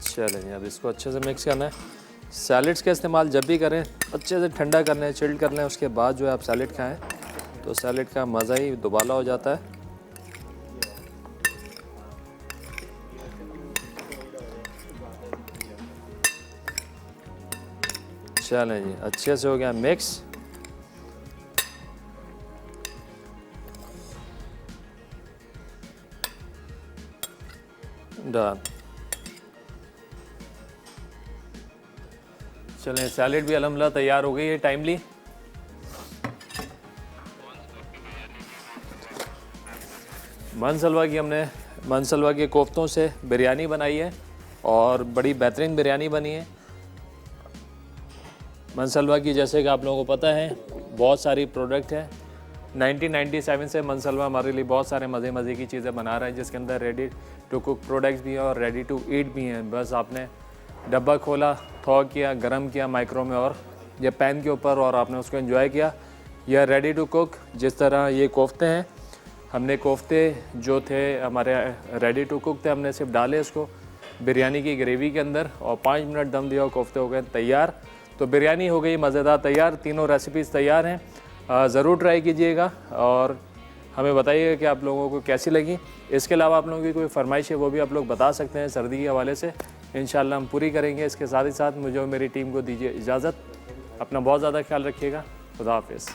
चलें, अब इसको अच्छे से मिक्स करना है। सैलेड्स का इस्तेमाल जब भी करें अच्छे से ठंडा करना है, चिल्ड करना है, उसके बाद जो है आप सैलेड खाएं तो सैलेड का मज़ा ही दुबाला हो जाता है। चलें जी, अच्छे से हो गया मिक्स। डन। चलें, सैलेड भी अल्हम्दुलिल्लाह तैयार हो गई है टाइमली। मनसलवा की हमने मनसलवा के कोफ्तों से बिरयानी बनाई है और बड़ी बेहतरीन बिरयानी बनी है। मनसलवा की जैसे कि आप लोगों को पता है बहुत सारी प्रोडक्ट है। 1997 से मनसलवा हमारे लिए बहुत सारे मज़े की चीज़ें बना रहा है, जिसके अंदर रेडी टू कुक प्रोडक्ट्स भी हैं और रेडी टू ईट भी हैं। बस आपने डब्बा खोला, थॉ किया, गरम किया माइक्रो में और या पैन के ऊपर और आपने उसको एंजॉय किया। यह रेडी टू कुक, जिस तरह ये कोफ्ते हैं, हमने कोफ्ते जो थे हमारे रेडी टू कुक थे, हमने सिर्फ डाले इसको बिरयानी की ग्रेवी के अंदर और 5 मिनट दम दिया और कोफ्ते हो गए तैयार। तो बिरयानी हो गई मज़ेदार तैयार। तीनों रेसिपीज़ तैयार हैं, ज़रूर ट्राई कीजिएगा और हमें बताइएगा कि आप लोगों को कैसी लगी। इसके अलावा आप लोगों की कोई फरमाइश है वो भी आप लोग बता सकते हैं सर्दी के हवाले से, इंशाल्लाह हम पूरी करेंगे। इसके साथ ही साथ मुझे और मेरी टीम को दीजिए इजाज़त। अपना बहुत ज़्यादा ख्याल रखिएगा। खुदा हाफिज़।